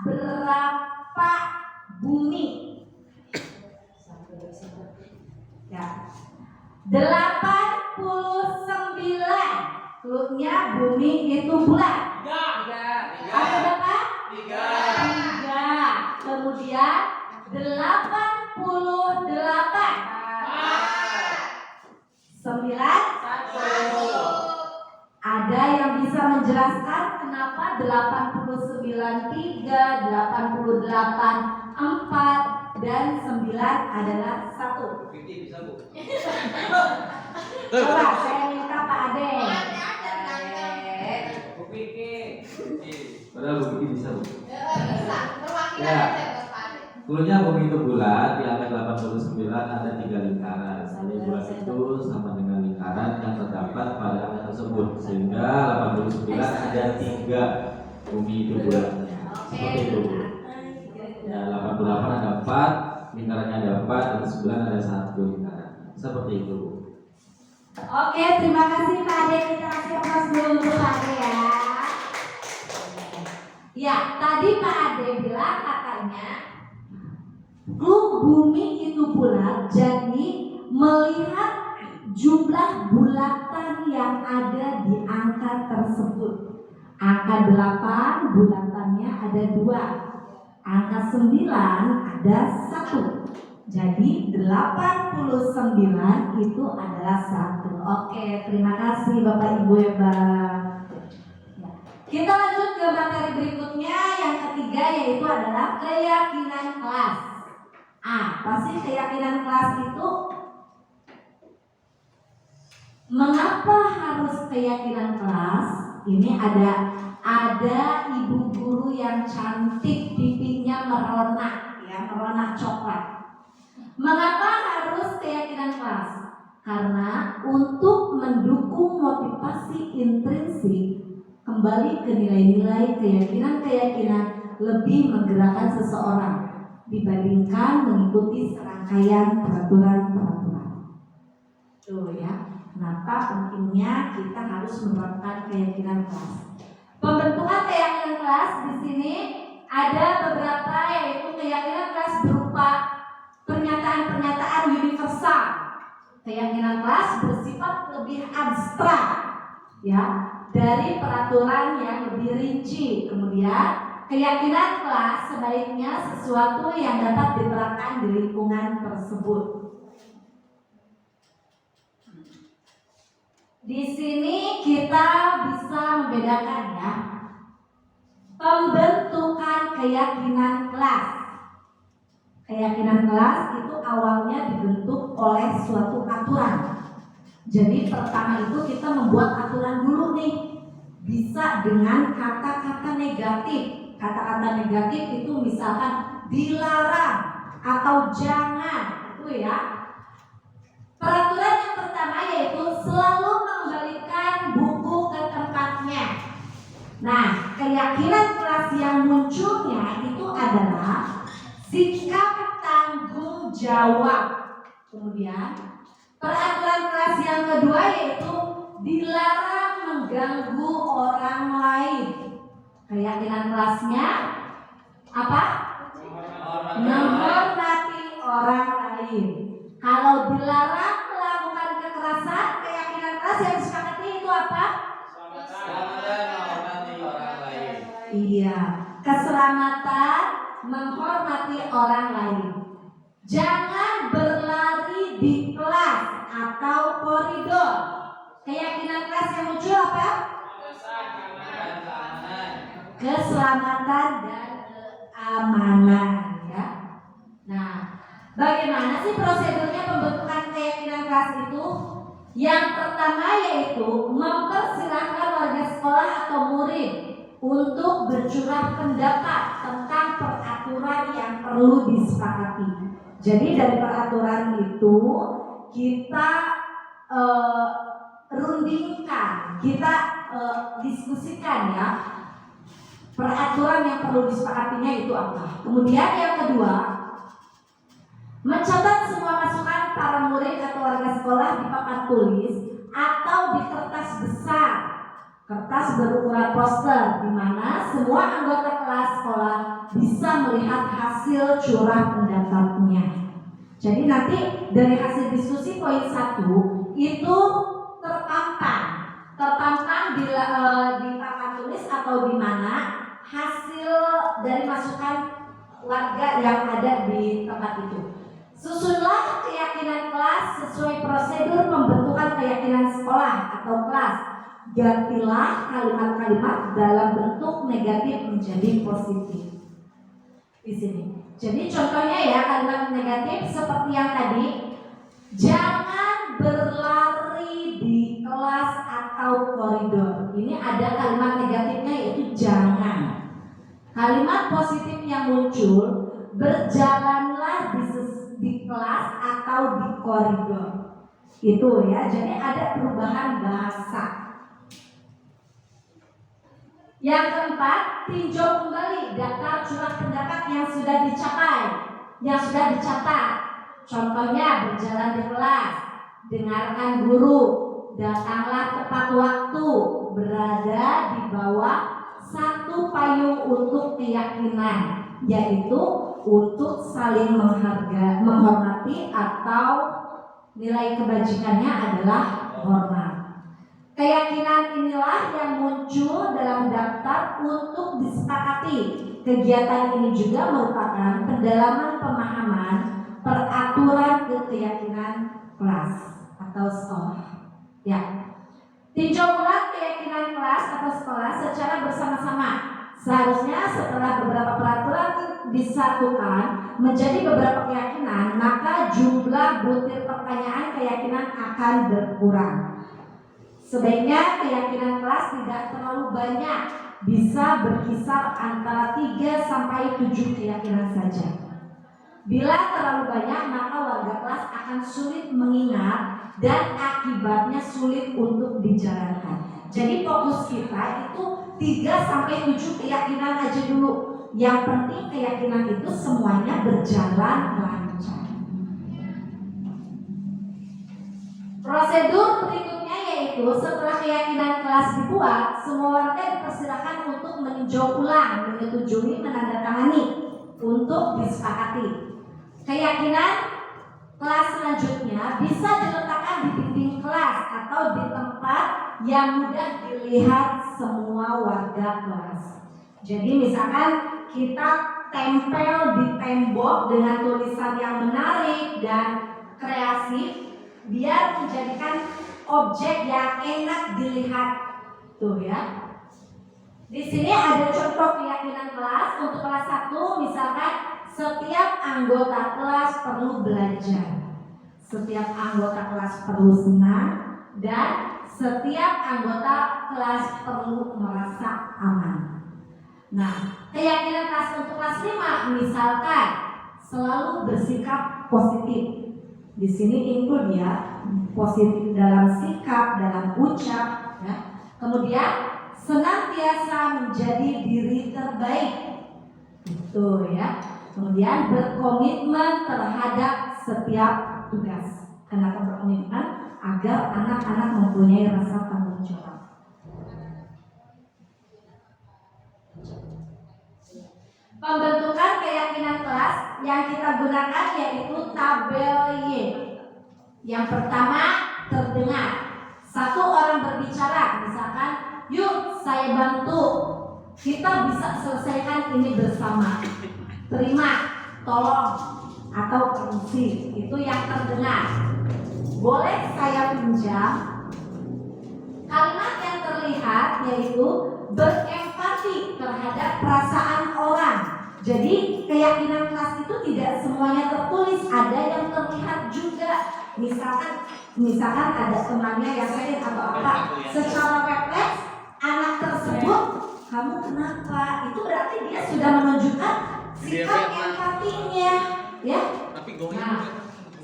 berapa bumi? Ya. 89. Clue-nya bumi itu bulat. 3. Ada berapa? 3. Kemudian 88. 9. Ada yang bisa menjelaskan kenapa 89 3, 88 4 dan 9 adalah 1? Bisa Bu. Coba saya minta Pak Ade. Bu Vicky. Padahal Bu Vicky bisa Bu. Bisa. Perwakilan Ya. aja buat Pak Ade. Cluenya bumi itu bulat, di angka 89 ada 3 lingkaran. Jadi bulat itu sama dengan lingkaran yang terdapat pada angka tersebut. Sehingga 89 ada 3 bumi itu bulat. Seperti itu. Ya, 88 ada 4, lingkarannya ada 4, dan 9 ada 1 lingkaran. Seperti itu. Oke, terima kasih Pak Ade. Kita kasih aplaus dulu untuk Pak Ade ya. Ya, tadi Pak Ade bilang katanya bumi itu bulat, jadi melihat jumlah bulatan yang ada di angka tersebut. Angka 8 bulatannya ada 2, angka 9 ada 1. Jadi 89 itu adalah 1. Oke, terima kasih Bapak Ibu hebat. Kita lanjut ke materi berikutnya, yang ketiga yaitu adalah keyakinan kelas. Apa sih keyakinan kelas itu? Mengapa harus keyakinan kelas? Ini ada ibu guru yang cantik, pipinya merona, ya merona coklat. Mengapa harus keyakinan kelas? Karena untuk mendukung motivasi intrinsik, kembali ke nilai-nilai keyakinan-keyakinan lebih menggerakkan seseorang dibandingkan mengikuti serangkaian peraturan-peraturan. Tuh ya. Kenapa pentingnya kita harus menerapkan keyakinan kelas? Pembentukan keyakinan kelas di sini ada beberapa, yaitu keyakinan kelas berupa pernyataan-pernyataan universal. Keyakinan kelas bersifat lebih abstrak. ya, dari peraturan yang lebih rinci. Kemudian keyakinan kelas sebaiknya sesuatu yang dapat diterapkan di lingkungan tersebut. Di sini kita bisa membedakan ya, pembentukan keyakinan kelas. Keyakinan kelas itu awalnya dibentuk oleh suatu aturan. Jadi pertama itu kita membuat aturan dulu nih. Bisa dengan kata-kata negatif. Kata-kata negatif itu misalkan dilarang atau jangan, itu ya. Peraturan yang pertama yaitu selalu mengembalikan buku ke tempatnya. Nah, keyakinan kelas yang munculnya itu adalah sikap tanggung jawab. Kemudian peraturan kelas yang kedua yaitu dilarang mengganggu orang lain. Keyakinan kelasnya apa? Menghormati orang lain. Kalau dilarang melakukan kekerasan, keyakinan kelas yang disepakati itu apa? Keselamatan menghormati orang lain. Iya, keselamatan menghormati orang lain. Jangan berlari di kelas atau koridor. Keyakinan kelas yang muncul apa? Keselamatan dan keamanan ya. Nah, bagaimana sih prosedurnya pembentukan keyakinan kelas itu? Yang pertama yaitu mempersilahkan warga sekolah atau murid untuk bercurah pendapat tentang peraturan yang perlu disepakati. Jadi dari peraturan itu kita rundingkan, kita diskusikan ya, peraturan yang perlu disepakatinya itu apa. Kemudian yang kedua, mencatat semua masukan para murid atau warga sekolah di papan tulis atau di kertas besar, kertas berukuran poster, di mana semua anggota kelas sekolah bisa melihat hasil curah pendapatnya. Jadi nanti dari hasil diskusi poin 1 itu terpampang di papan tulis atau di mana hasil dari masukan warga yang ada di tempat itu. Susunlah keyakinan kelas sesuai prosedur pembentukan keyakinan sekolah atau kelas. Gantilah kalimat-kalimat dalam bentuk negatif menjadi positif. Di sini. Jadi contohnya ya, kalimat negatif seperti yang tadi, jangan berlari di kelas atau koridor. Ini ada kalimat negatifnya yaitu jangan. Kalimat positif yang muncul, berjalanlah di kelas atau di koridor. Itu ya, jadi ada perubahan bahasa. Yang keempat, tinjau kembali daftar curah pendapat yang sudah dicatat. Contohnya berjalan di kelas, dengarkan guru, datanglah tepat waktu, berada di bawah satu payung untuk keyakinan, yaitu untuk saling menghormati atau nilai kebajikannya adalah hormat. Keyakinan inilah yang muncul dalam daftar untuk disepakati. Kegiatan ini juga merupakan pendalaman pemahaman peraturan keyakinan kelas atau sekolah. Ya, tinjau ulang keyakinan kelas atau sekolah secara bersama-sama. Seharusnya setelah beberapa peraturan disatukan menjadi beberapa keyakinan, maka jumlah butir pertanyaan keyakinan akan berkurang. Sebaiknya keyakinan kelas tidak terlalu banyak, bisa berkisar antara 3 sampai 7 keyakinan saja. Bila terlalu banyak, maka warga kelas akan sulit mengingat dan akibatnya sulit untuk dijalankan. Jadi fokus kita itu 3 sampai 7 keyakinan aja dulu. Yang penting keyakinan itu semuanya berjalan lancar. Prosedur berikutnya yaitu setelah keyakinan kelas dibuat, semua warga dipersilakan untuk meninjau ulang, menyetujui, menandatangani untuk disepakati. Keyakinan kelas selanjutnya bisa diletakkan di dinding kelas atau di tempat yang mudah dilihat semua warga kelas. Jadi misalkan kita tempel di tembok dengan tulisan yang menarik dan kreatif, biar menjadikan objek yang enak dilihat. Tuh ya. Di sini ada contoh keyakinan kelas. Untuk kelas 1 misalkan setiap anggota kelas perlu belajar, setiap anggota kelas perlu senang, dan setiap anggota kelas perlu merasa aman. Nah, keyakinan kelas untuk kelas 5 misalkan selalu bersikap positif. Di sini include ya, positif dalam sikap, dalam ucap ya. Kemudian senantiasa menjadi diri terbaik. Itu ya. Kemudian berkomitmen terhadap setiap tugas. Kenapa berkomitmen? Agar anak-anak mempunyai rasa tanggung jawab. Pembentukan keyakinan kelas yang kita gunakan yaitu tabel Y. Yang pertama, terdengar. Satu orang berbicara, misalkan, yuk saya bantu, kita bisa selesaikan ini bersama. Terima, tolong, atau permisi, itu yang terdengar. Boleh saya pinjam? Kalimat yang terlihat yaitu berempati terhadap perasaan orang. Jadi keyakinan kelas itu tidak semuanya tertulis, ada yang terlihat juga. Misalkan ada temannya yang sakit atau apa, secara refleks anak tersebut, kamu kenapa? Itu berarti dia sudah menunjukkan sikap empatinya, ya. Nah,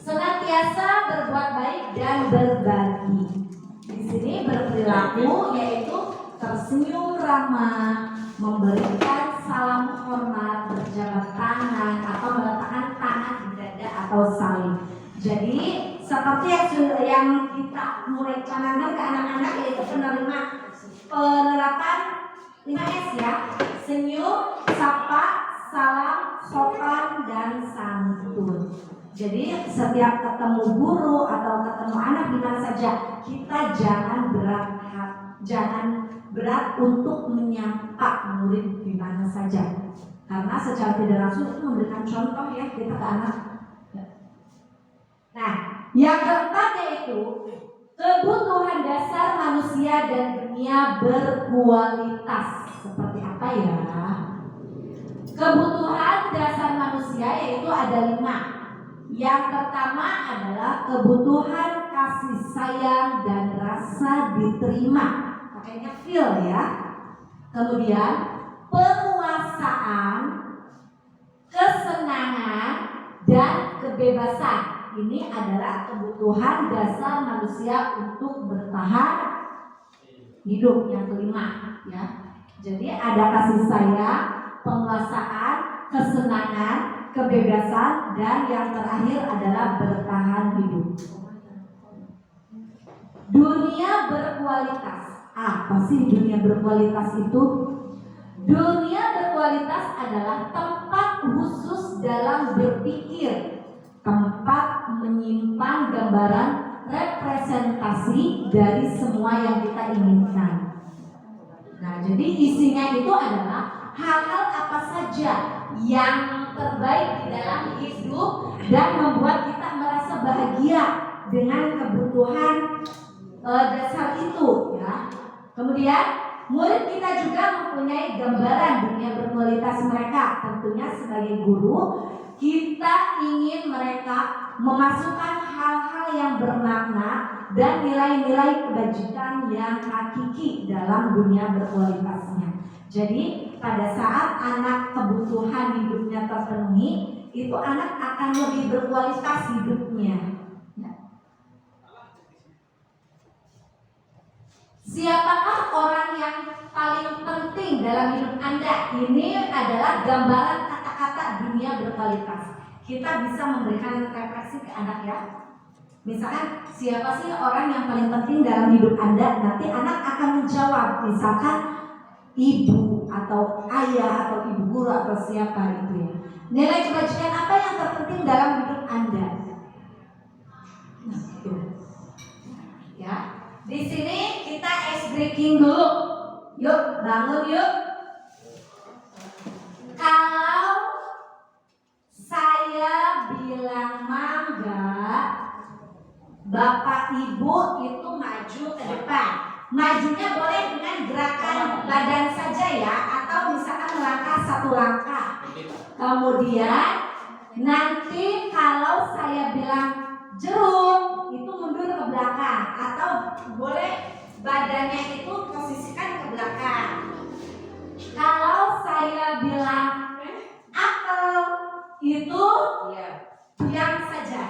senantiasa berbuat baik dan berbagi. Di sini berperilaku yaitu tersenyum ramah, memberikan salam hormat, berjabat tangan, atau meletakkan tangan di dada atau saling. Jadi seperti yang kita mulai canangkan ke anak-anak yaitu penerapan 5S ya, senyum, sapa, salam, sopan, dan santun. Jadi setiap ketemu guru atau ketemu anak di mana saja, kita jangan berat untuk menyapa murid di mana saja, karena secara tidak langsung itu memberikan contoh ya kita ke anak. Nah, yang keempat yaitu kebutuhan dasar manusia dan dunia berkualitas. Seperti apa ya? Kebutuhan dasar manusia yaitu ada 5. Yang pertama adalah kebutuhan kasih sayang dan rasa diterima. Makanya feel ya. Kemudian penguasaan, kesenangan, dan kebebasan. Ini adalah kebutuhan dasar manusia untuk bertahan hidup. Yang kelima ya. Jadi ada kasih sayang, penguasaan, kesenangan, kebebasan, dan yang terakhir adalah bertahan hidup. Dunia berkualitas. Apa sih dunia berkualitas itu? Dunia berkualitas adalah tempat khusus dalam berpikir, tempat menyimpan gambaran representasi dari semua yang kita inginkan. Nah, jadi isinya itu adalah hal-hal apa saja yang terbaik di dalam hidup dan membuat kita merasa bahagia dengan kebutuhan dasar itu ya. Kemudian murid kita juga mempunyai gambaran dunia berkualitas mereka. Tentunya sebagai guru kita ingin mereka memasukkan hal-hal yang bermakna dan nilai-nilai kebajikan yang hakiki dalam dunia berkualitasnya. Jadi pada saat anak kebutuhan hidupnya terpenuhi, itu anak akan lebih berkualitas hidupnya. Siapakah orang yang paling penting dalam hidup Anda? Ini adalah gambaran kata-kata dunia berkualitas. Kita bisa memberikan refleksi ke anak ya. Misalkan siapa sih orang yang paling penting dalam hidup Anda? Nanti anak akan menjawab. Misalkan ibu atau ayah atau ibu guru atau siapa itu ya. Nilai kebajikan apa yang terpenting dalam hidup Anda? Nah, itu. Ya. Di sini kita speaking dulu. Yuk, bangun yuk. Kalau saya bilang mangga, Bapak Ibu itu maju ke depan. Majunya boleh dengan gerakan badan saja ya, atau misalkan melangkah satu langkah. Kemudian nanti kalau saya bilang jeruk itu mundur ke belakang, atau boleh badannya itu posisikan ke belakang. Kalau saya bilang apel itu diam saja.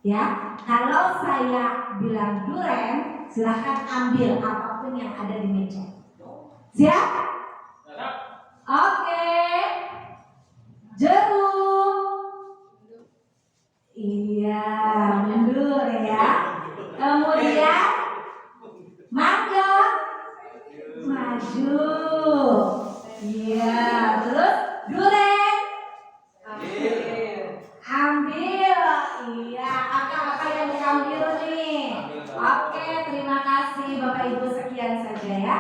Ya, kalau saya bilang durian, silahkan ambil apapun yang ada di meja. Siap? Oke. Jeruk. Iya, mundur ya. Kemudian mangga, maju. Iya, terus durian. Ambil. Iya, apa yang diambil nih? Oke, terima kasih Bapak Ibu, sekian saja ya.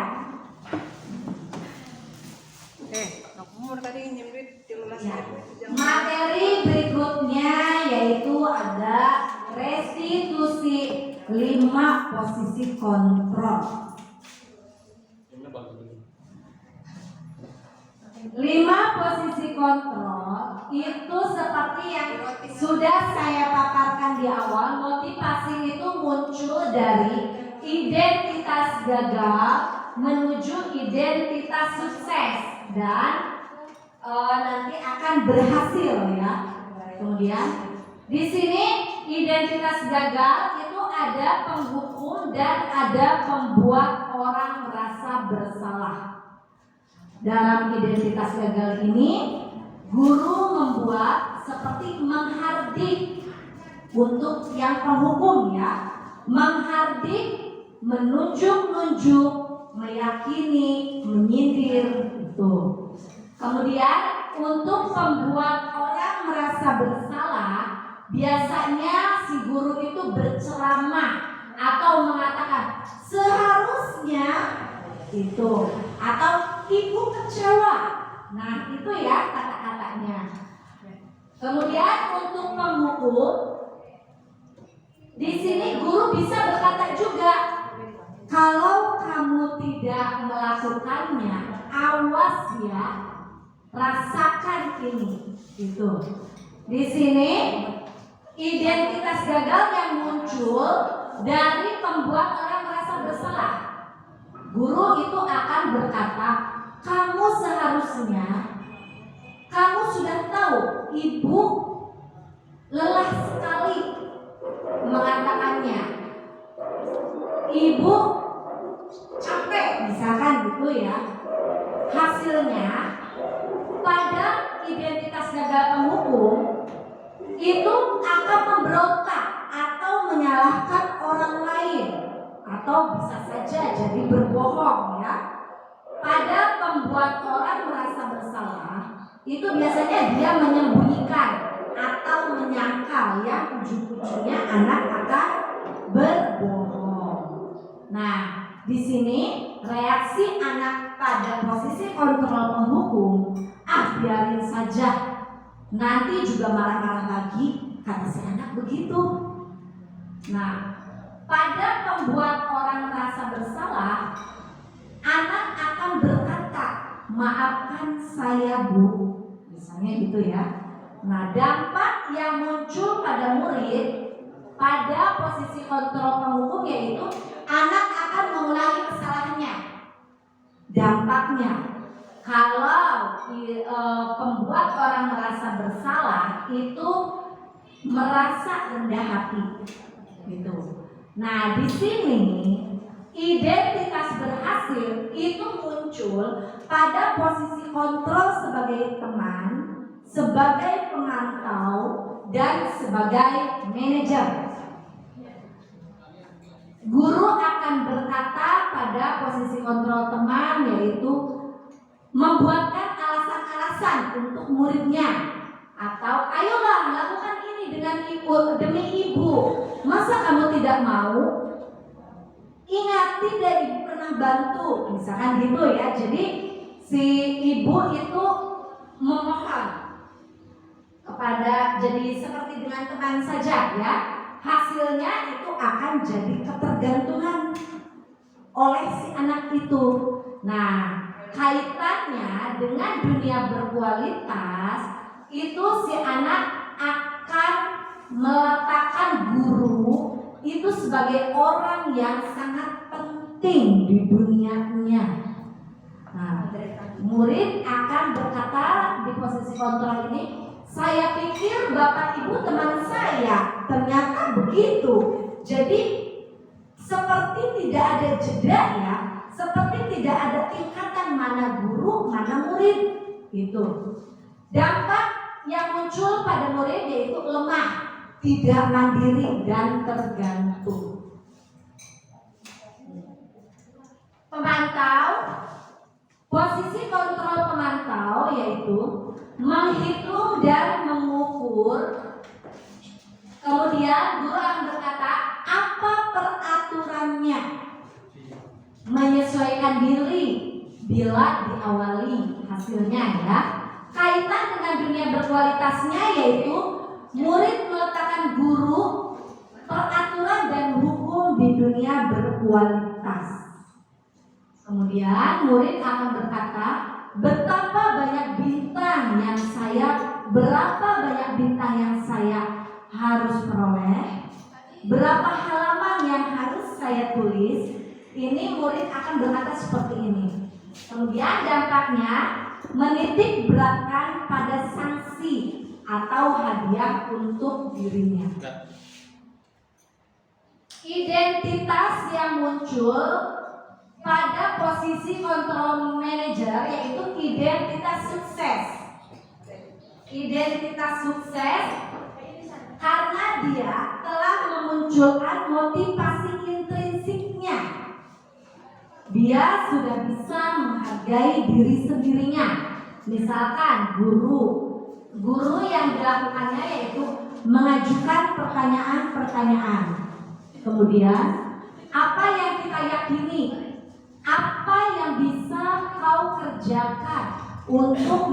Materi berikutnya yaitu ada restitusi 5 posisi kontrol. 5 posisi kontrol itu seperti yang sudah saya paparkan di awal. Motivasi itu muncul dari identitas gagal menuju identitas sukses dan nanti akan berhasil ya. Kemudian di sini identitas gagal itu ada penghukum dan ada pembuat orang merasa bersalah. Dalam identitas gagal ini, guru membuat seperti menghardik untuk yang penghukum ya, menghardik, menunjuk-nunjuk, meyakini, menyindir itu. Kemudian untuk membuat orang merasa bersalah, biasanya si guru itu berceramah atau mengatakan seharusnya itu, atau ibu kecewa. Nah itu ya kata-katanya. Kemudian untuk penghukum, di sini guru bisa berkata juga, kalau kamu tidak melakukannya, awas ya, rasakan ini. Itu. Di sini identitas gagal yang muncul dari pembuat orang merasa bersalah. Guru itu akan berkata, kamu seharusnya, kamu sudah tahu ibu lelah sekali mengatakannya. Ibu capek misalkan gitu ya. Hasilnya pada identitas gagal penghukum itu akan memberontak atau menyalahkan orang lain, atau bisa saja jadi berbohong ya. Pada pembuat orang merasa bersalah itu biasanya dia menyembunyikan atau menyangkal yang ujung-ujungnya anak akan berbohong. Nah, di sini reaksi anak pada posisi kontrol penghukum, biarin saja, nanti juga marah-marah lagi, kata si anak begitu. Nah, pada pembuat orang merasa bersalah, anak akan berkata, maafkan saya bu, misalnya gitu ya. Nah, dampak yang muncul pada murid pada posisi kontrol penghukum yaitu anak akan mengulangi kesalahannya. Dampaknya, kalau pembuat orang merasa bersalah itu merasa rendah hati, gitu. Nah, di sini identitas berhasil itu muncul pada posisi kontrol sebagai teman, sebagai pemantau, dan sebagai manajer. Guru akan berkata pada posisi kontrol teman yaitu membuatkan alasan-alasan untuk muridnya, atau ayolah lakukan ini dengan ibu, demi ibu. Masa kamu tidak mau? Ingat, tidak ibu pernah pernah bantu, misalkan gitu ya. Jadi si ibu itu memohon kepada, jadi seperti dengan teman saja ya, hasilnya itu akan jadi ketergantungan oleh si anak itu. Nah, kaitannya dengan dunia berkualitas itu si anak akan meletakkan guru itu sebagai orang yang sangat penting di dunianya. Nah, murid akan berkata di posisi kontrol ini, saya pikir Bapak Ibu teman saya, ternyata begitu. Jadi seperti tidak ada jeda ya, seperti tidak ada tingkatan mana guru, mana murid gitu. Dampak yang muncul pada murid yaitu lemah, tidak mandiri dan tergantung. Pemantau, posisi kontrol pemantau yaitu menghitung dan mengukur. Kemudian guru akan berkata apa peraturannya, menyesuaikan diri bila diawali hasilnya ya. Kaitan dengan dunia berkualitasnya yaitu murid meletakkan guru, peraturan dan hukum di dunia berkualitas. Kemudian murid akan berkata betapa banyak bintang yang saya, berapa banyak bintang yang saya harus peroleh, berapa halaman yang harus saya tulis. Ini murid akan berkata seperti ini. Kemudian dampaknya menitik beratkan pada sanksi atau hadiah untuk dirinya. Identitas yang muncul pada posisi kontrol manager yaitu identitas sukses. Identitas sukses karena dia telah memunculkan motivasi intrinsiknya. Dia sudah bisa menghargai diri sendirinya. Misalkan guru yang dilakukannya yaitu mengajukan pertanyaan-pertanyaan. Kemudian apa yang kita yakini, apa yang bisa kau kerjakan untuk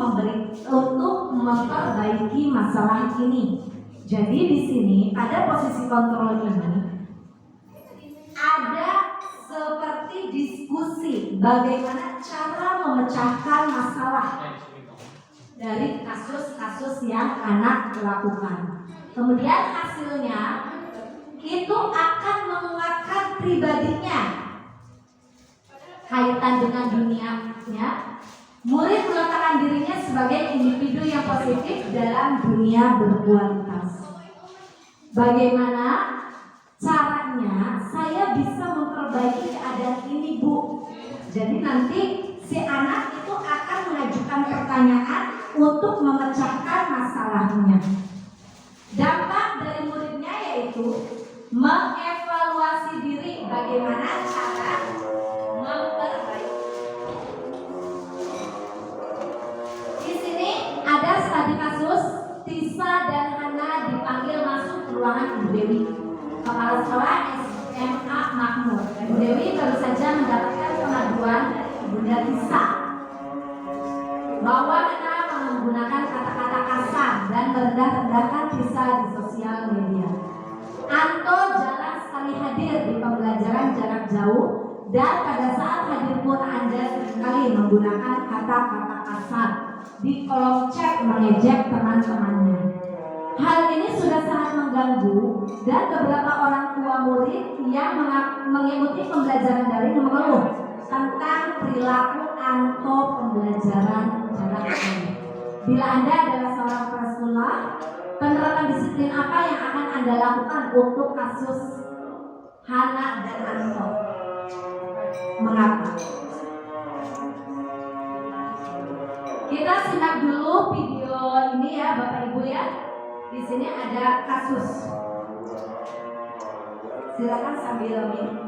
memperbaiki masalah ini. Jadi di sini pada posisi kontrol ini ada seperti diskusi bagaimana cara memecahkan masalah dari kasus-kasus yang anak lakukan. Kemudian hasilnya itu akan menguatkan pribadinya. Kaitan dengan dunianya, murid meletakkan dirinya sebagai individu yang positif dalam dunia berkualitas. Bagaimana caranya saya bisa memperbaiki keadaan ini, Bu? Jadi nanti si anak itu akan mengajukan pertanyaan untuk memecahkan masalahnya. Dampak dari muridnya yaitu mengevaluasi diri, bagaimana cara memperbaiki. Di sini ada studi kasus Tisa dan Hana dipanggil masuk ke ruangan Ibu Dewi, kepala sekolah SMA Makmur. Ibu Dewi baru saja mendapatkan pengaduan dari Ibunda Tisa bahwa Hana menggunakan kata-kata kasar dan merendah-rendahkan Tisa di sosial media. Anto jarang sekali hadir di pembelajaran jarak jauh dan pada saat hadir pun Anda seringkali menggunakan kata-kata kasar di kolom chat mengejek teman-temannya. Hal ini sudah sangat mengganggu dan beberapa orang tua murid yang mengikuti pembelajaran daring mengeluh tentang perilaku Anto pembelajaran jarak jauh. Bila Anda adalah seorang kepala sekolah, penerapan disiplin apa yang akan Anda lakukan untuk kasus Hana dan Anto? Mengapa? Kita simak dulu video ini ya Bapak Ibu ya. Di sini ada kasus. Silakan sambil minum.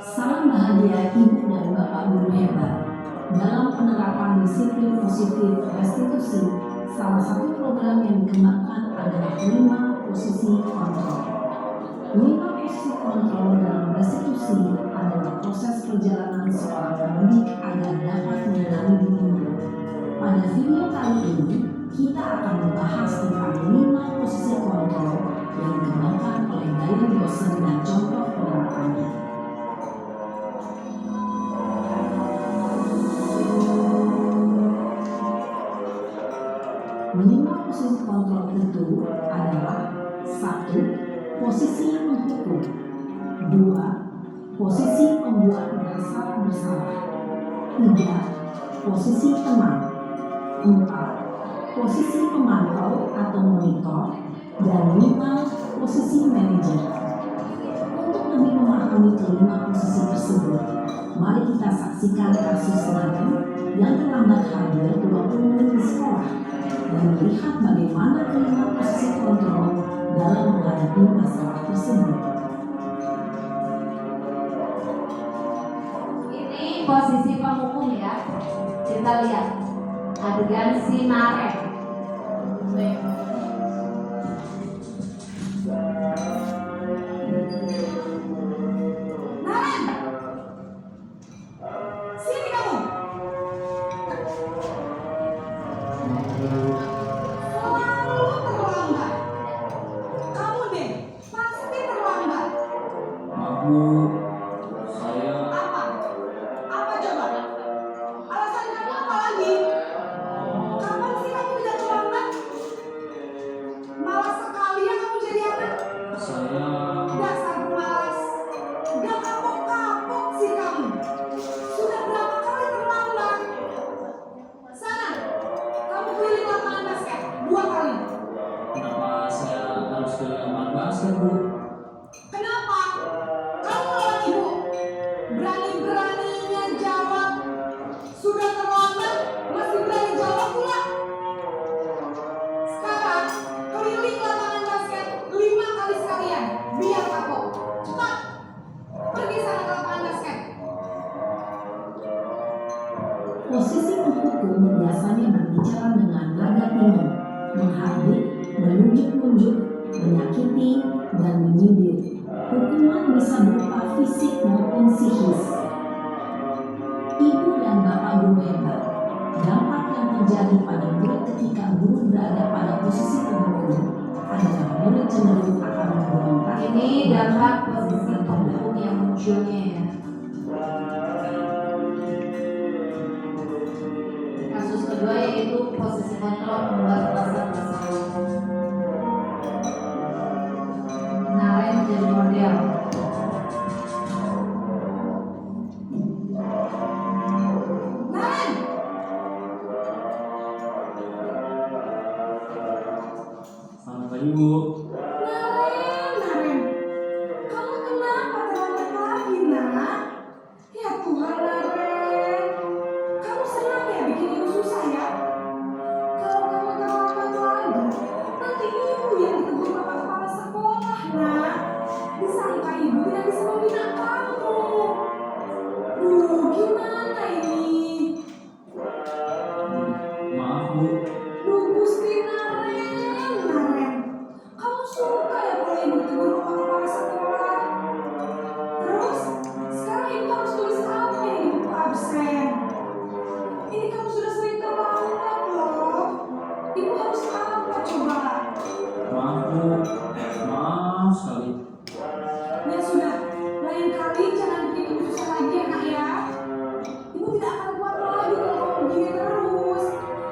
Salam bahagia Ibu dan Bapak guru hebat. Dalam penerapan disiplin positif restitusi Salah satu program yang dikembangkan adalah 5 posisi kontrol. 5 posisi kontrol dalam restitusi adalah proses perjalanan seorang pendidik agar dapat mengenali dirinya. Pada video kali ini, kita akan membahas tentang 5 posisi kontrol yang dikembangkan oleh gaya dosen dan contoh penerapannya. Lima posisi kontrol itu adalah 1. Posisi menghukum. 2. Posisi membuat merasa bersalah. 3. Posisi teman. 4. Posisi pemantau atau monitor. Dan 5. Posisi manajer. Untuk lebih memahami kelima posisi tersebut, mari kita saksikan kasus Naren yang terlambat hadir 20 menit di sekolah dan melihat bagaimana kelima posisi kontrol dalam menghadapi masalah tersebut. Ini posisi penghukum ya. Kita lihat adegan si Naren. Naren, sini kamu. Selalu terlambat. Kamu deh, pasti terlambat. Maaf Bu, saya Apa? Apa coba? Alasan kamu apa lagi? Kapan sih kamu tidak terlambat? Malas sekali ya kamu jadi anak. Dasar pemalas. Gak kapok-kapok sih kamu. Sudah berapa kali terlambat? Sana, kamu keliling lapangan basket 2 kali. kenapa saya harus ke lapangan basket Bu? Kenapa? Kamu lawan ibu. Berani-beraninya jawab. Sudah terlambat, masih berani jawab pula. Sekarang, keliling lapangan basket 5 kali sekalian. Biar kapok. Cepat. Pergi sana ke lapangan basket. Posisi menghukum biasanya berbicara dengan nada tinggi, menghardik, menunjuk-nunjuk, menyakiti, dan menyindir. Hukuman bisa berupa fisik maupun psikis. Ibu dan bapak guru hebat. Dampak yang terjadi pada murid ketika guru berada pada posisi penghukum adalah murid cenderung akan memberontak. Ini dampak posisi penghukum yang munculnya ya. Kasus kedua yaitu posisi kontrol membuat merasa bersalah. Naren jadi model. Naren, Selamat pagi Bu. Naren. Kamu kenapa terlambat lagi, nak? Ya Tuhan, Naren. Kamu senang ya bikin ibu susah ya? Kalau kamu terlambat lagi, nanti ibu yang ditegur bapak kepala sekolah, nak. Disangka ibu tidak bisa membina kamu. Duh, gimana ini? Maaf Bu. Duh, Gusti Naren. Kamu suka ya kalau ibu tegur bapak kepala sekolah? Terus, sekarang ibu harus tulis apa yang di buku absen? Ini kamu sudah sering terlambat loh. Ibu harus apa coba? Maaf Bu. Maaf sekali. Ya sudah, lain kali jangan bikin ibu susah lagi ya nak ya. Ibu tidak akan kuat lagi kalau kamu begini terus.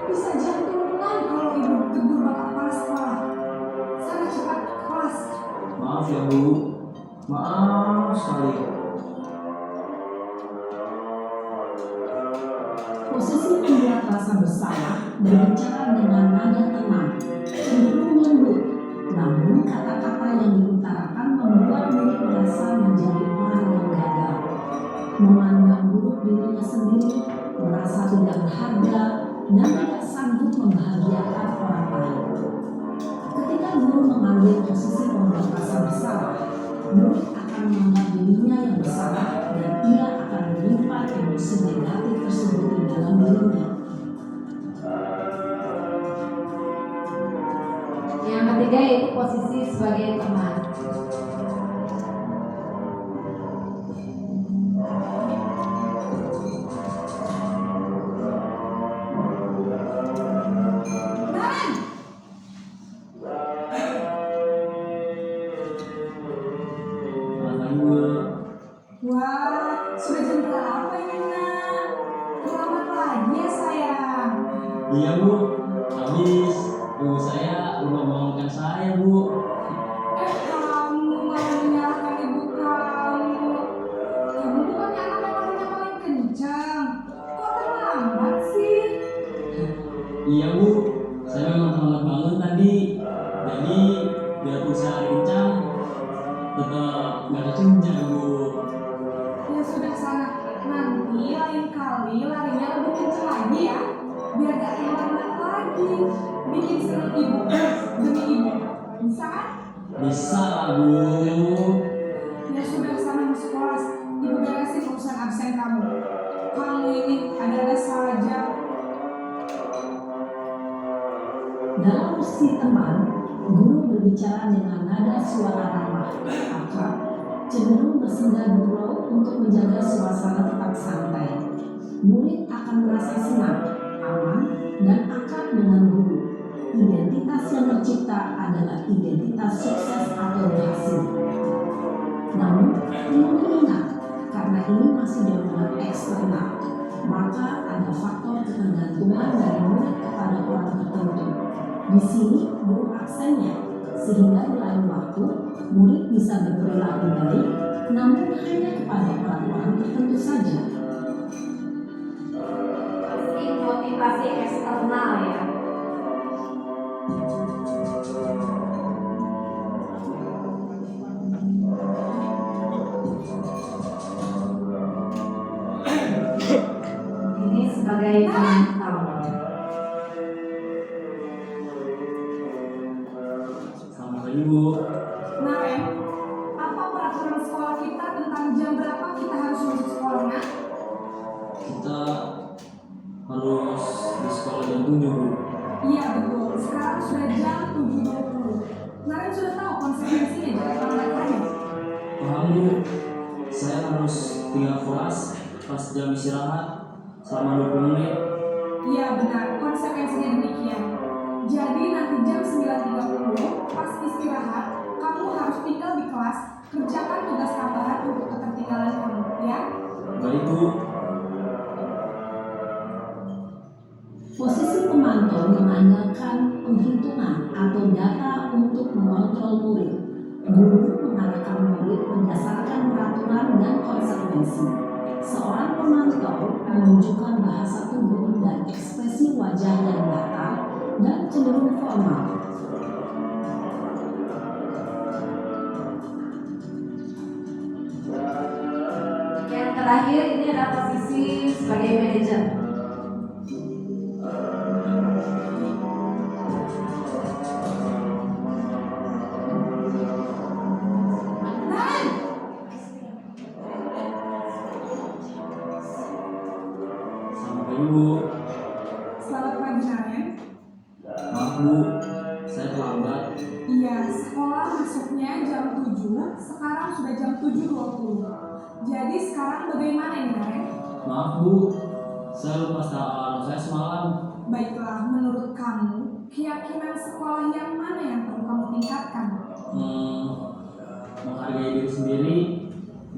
Bisa jantungan kalau ibu tegur bapak kepala sekolah. Sana cepat ke kelas. Maaf ya Bu. Maaf sekali. Posisi membuat rasa bersalah berbicara dengan nada tenang, cenderung lembut, namun kata-kata yang diutarakan membuat murid merasa menjadi orang yang gagal, memandang buruk dirinya sendiri, merasa tidak berharga, dan tidak sanggup membahagiakan orang lain. Ketika guru mengambil posisi membuat rasa bersalah, murid akan menganggap dirinya yang bersalah dan ia akan menyimpan emosi negatif tersebut di dalam dirinya. lagi ya sayang? Iya bu, habis ibu saya lupa bangunkan saya bu. Kamu malah menyalahkan ibu kamu. Kamu bukannya anak yang paling kencang. Kok terlambat sih? Iya bu, saya memang terlambat bangun tadi. Jadi biarpun saya lari kencang, tetap nggak kencang bu. Ya sudah sana. Nanti lain kali larinya lebih kencang lagi ya. Biar gak terlambat lagi. Bikin senang ibu demi ibu. Bisa kan? Bisa lah bu. Ya sudah sana masuk kelas. Ibu beresin urusan absen kamu. Kamu ini ada-ada saja. Dalam posisi teman, guru berbicara dengan nada suara ramah, akrab, cenderung bersenda gurau untuk menjaga suasana tetap santai. Murid akan merasa senang, aman, dan akrab dengan guru. Identitas yang tercipta adalah identitas sukses atau berhasil. Namun, perlu diingat, karena ini masih dorongan eksternal, maka ada faktor ketergantungan dari murid kepada orang tertentu. Di sini guru aksennya, sehingga di lain waktu murid bisa berperilaku baik, namun hanya kepada orang-orang tertentu saja. Pasti motivasi eksternal ya. Ini sebagai penantang. Selamat pagi bu. Naren, apa peraturan sekolah kita tentang jam berapa kita harus masuk sekolahnya? Kita harus di sekolah jam 7 bu. Iya betul, sekarang sudah jam 7.20. Naren sudah tahu konsekuensinya jika terlambat hanya. Paham bu, saya harus tinggal kelas pas jam istirahat selama 20 menit. Iya benar, konsekuensinya demikian. Jadi nanti jam 9.30 pas istirahat, kamu harus tinggal di kelas, kerjakan tugas tambahan untuk ketertinggalan kamu, ya? Baik bu. Posisi pemantau mengandalkan penghitungan atau data untuk mengontrol murid. Guru mengarahkan murid berdasarkan peraturan dan konsekuensi. Seorang pemantau menunjukkan bahasa tubuh dan ekspresi wajah yang datar dan cenderung formal. Yang terakhir ini adalah posisi sebagai manajer. Selamat pagi bu. Selamat pagi Naren. Maaf bu, saya terlambat. Iya, sekolah masuknya jam 7, sekarang sudah jam 7.20. Jadi sekarang bagaimana ini Naren? Maaf bu, saya lupa setel alarm saya semalam. Baiklah, menurut kamu, keyakinan sekolah yang mana yang perlu kamu tingkatkan? Menghargai diri sendiri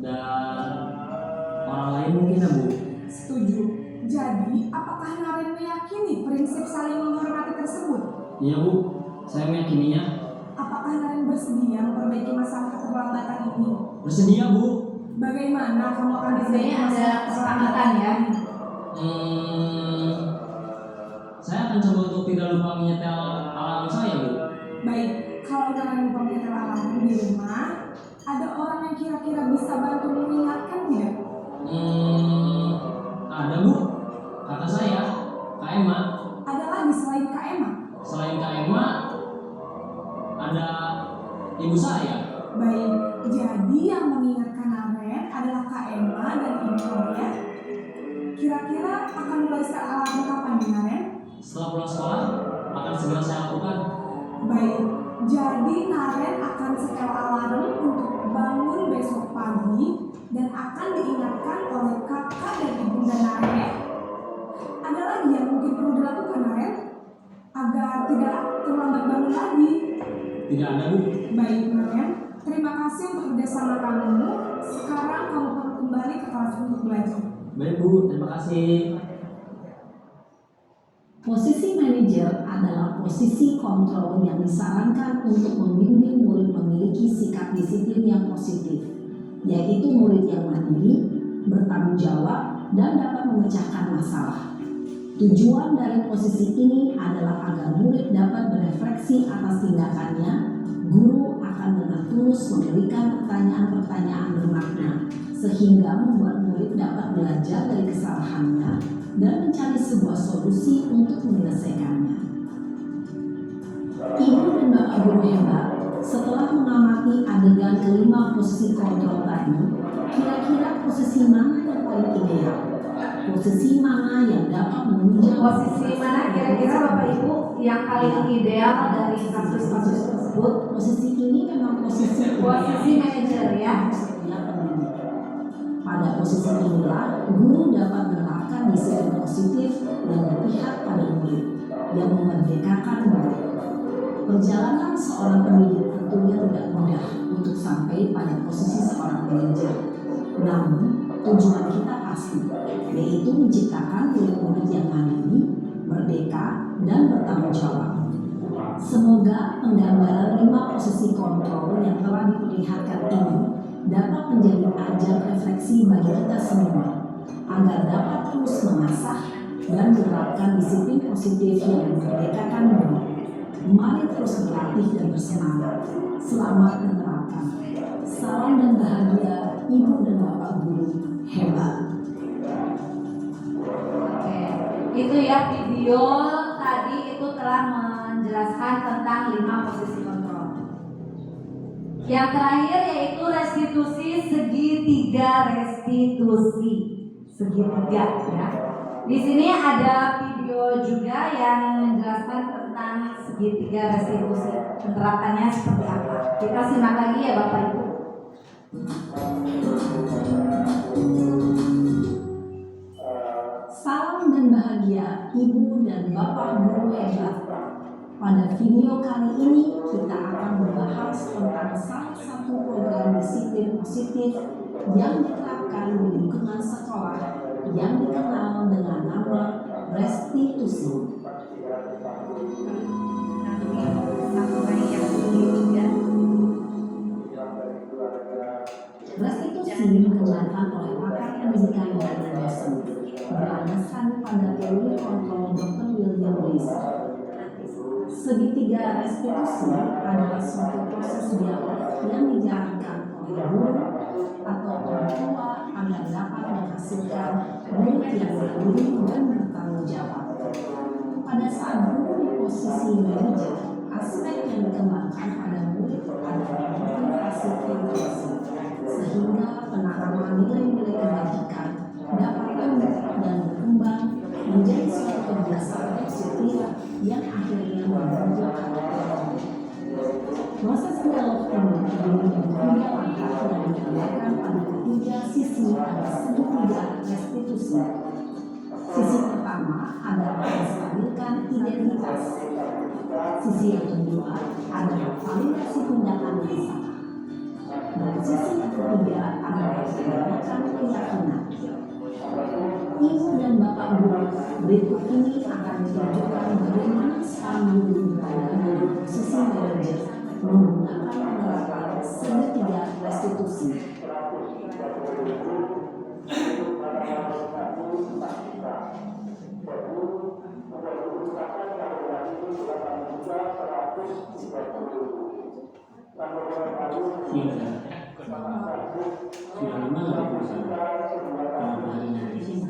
dan orang lain mungkin ya bu. Setuju. Jadi, apakah Naren meyakini prinsip saling menghormati tersebut? Iya bu, saya meyakininya. Apakah Naren bersedia memperbaiki masalah keterlambatan ini? Bersedia bu. Bagaimana kamu akan Biasanya ada kesepakatan ya. Saya akan coba untuk tidak lupa menyetel alarm saya bu. Baik, kalau Naren lupa menyetel alarm di rumah, ada orang yang kira-kira bisa bantu mengingatkan tidak? Ada bu, kata saya, Kak Emma. Ada lagi selain Kak Emma? Selain Kak Emma, ada ibu saya. Baik, jadi yang mengingatkan Naren adalah Kak Emma dan ibu kamu ya? Kira-kira akan mulai set alarm kapan nih Naren? Setelah pulang sekolah, akan segera saya lakukan. Baik, jadi Naren akan setel alarm untuk bangun besok pagi dan akan diingatkan oleh kakak dan ibunda Naren ya. Ada lagi yang mungkin perlu dilakukan Naren agar tidak terlambat bangun lagi. Tidak ada bu. Baik Naren, terima kasih untuk kerjasama kamu. Sekarang kamu perlu kembali ke kelas untuk belajar. Baik bu, terima kasih. Posisi manajer adalah posisi kontrol yang disarankan untuk membimbing murid memiliki sikap disiplin yang positif, yaitu murid yang mandiri, bertanggung jawab, dan dapat memecahkan masalah. Tujuan dari posisi ini adalah agar murid dapat berefleksi atas tindakannya. Guru akan dengan tulus memberikan pertanyaan-pertanyaan bermakna, sehingga membuat murid dapat belajar dari kesalahannya dan mencari sebuah solusi untuk menyelesaikannya. Ibu dan bapak guru hebat, setelah mengamati adegan kelima posisi kontrol tadi, kira-kira posisi mana yang paling ideal? Posisi mana yang dapat menunjang Posisi mana kira-kira Bapak Ibu yang paling ideal dari kasus-kasus tersebut? Posisi ini memang posisi manajer ya. setiap pendidik. Pada posisi inilah guru dapat menerapkan disiplin positif yang berpihak pada murid, yang memerdekakan murid. Perjalanan seorang pendidik tentunya tidak mudah untuk sampai pada posisi seorang manajer. Namun, tujuan kita pasti, yaitu menciptakan murid-murid yang mandiri, merdeka, dan bertanggung jawab. Semoga penggambaran 5 posisi kontrol yang telah diperlihatkan ini dapat menjadi ajang refleksi bagi kita semua, agar dapat terus mengasah dan menerapkan disiplin positif yang memerdekakan murid. Mari terus berlatih dan bersemangat. Selamat menerapkan. Salam dan bahagia Ibu dan Bapak Guru hebat. Oke, itu ya video tadi itu telah menjelaskan tentang 5 posisi kontrol. Yang terakhir yaitu restitusi segitiga restitusi segitiga ya. Di sini ada video juga yang menjelaskan tentang segitiga restitusi. Penerapannya seperti apa? Kita simak lagi ya Bapak Ibu. Salam dan bahagia Ibu dan Bapak Guru hebat. Pada video kali ini kita akan membahas tentang salah satu program disiplin positif yang diterapkan di lingkungan sekolah yang dikenal dengan nama restitusi. Restitusi dikembangkan oleh pakar pendidikan dan dosen berlandaskan pada teori kontrol Dr. William Rees. Segitiga restitusi adalah suatu proses dialog yang dijalankan oleh guru atau orang tua agar dapat menghasilkan murid yang mandiri dan bertanggung jawab. Pada saat guru di posisi manajer, aspek yang dikembangkan pada murid adalah motivasi pribadi, sehingga penanaman nilai-nilai kebajikan dapat tumbuh dan berkembang menjadi suatu kebiasaan positif yang akhirnya menunjukkan proses dialog ini terdiri dari 3 langkah yang digambarkan pada ketiga sisi pada segitiga restitusi. Sisi pertama adalah menstabilkan identitas. Sisi yang kedua adalah validasi tindakan yang salah. Dan sisi yang ketiga adalah menggunakan keyakinan. Ibu dan Bapak Guru, berikut ini akan ditunjukkan bagaimana seorang guru berada dalam posisi manajer menggunakan penerapan segitiga restitusi. Sudah lama nggak di perusahaan? Kenapa hari ini di sini?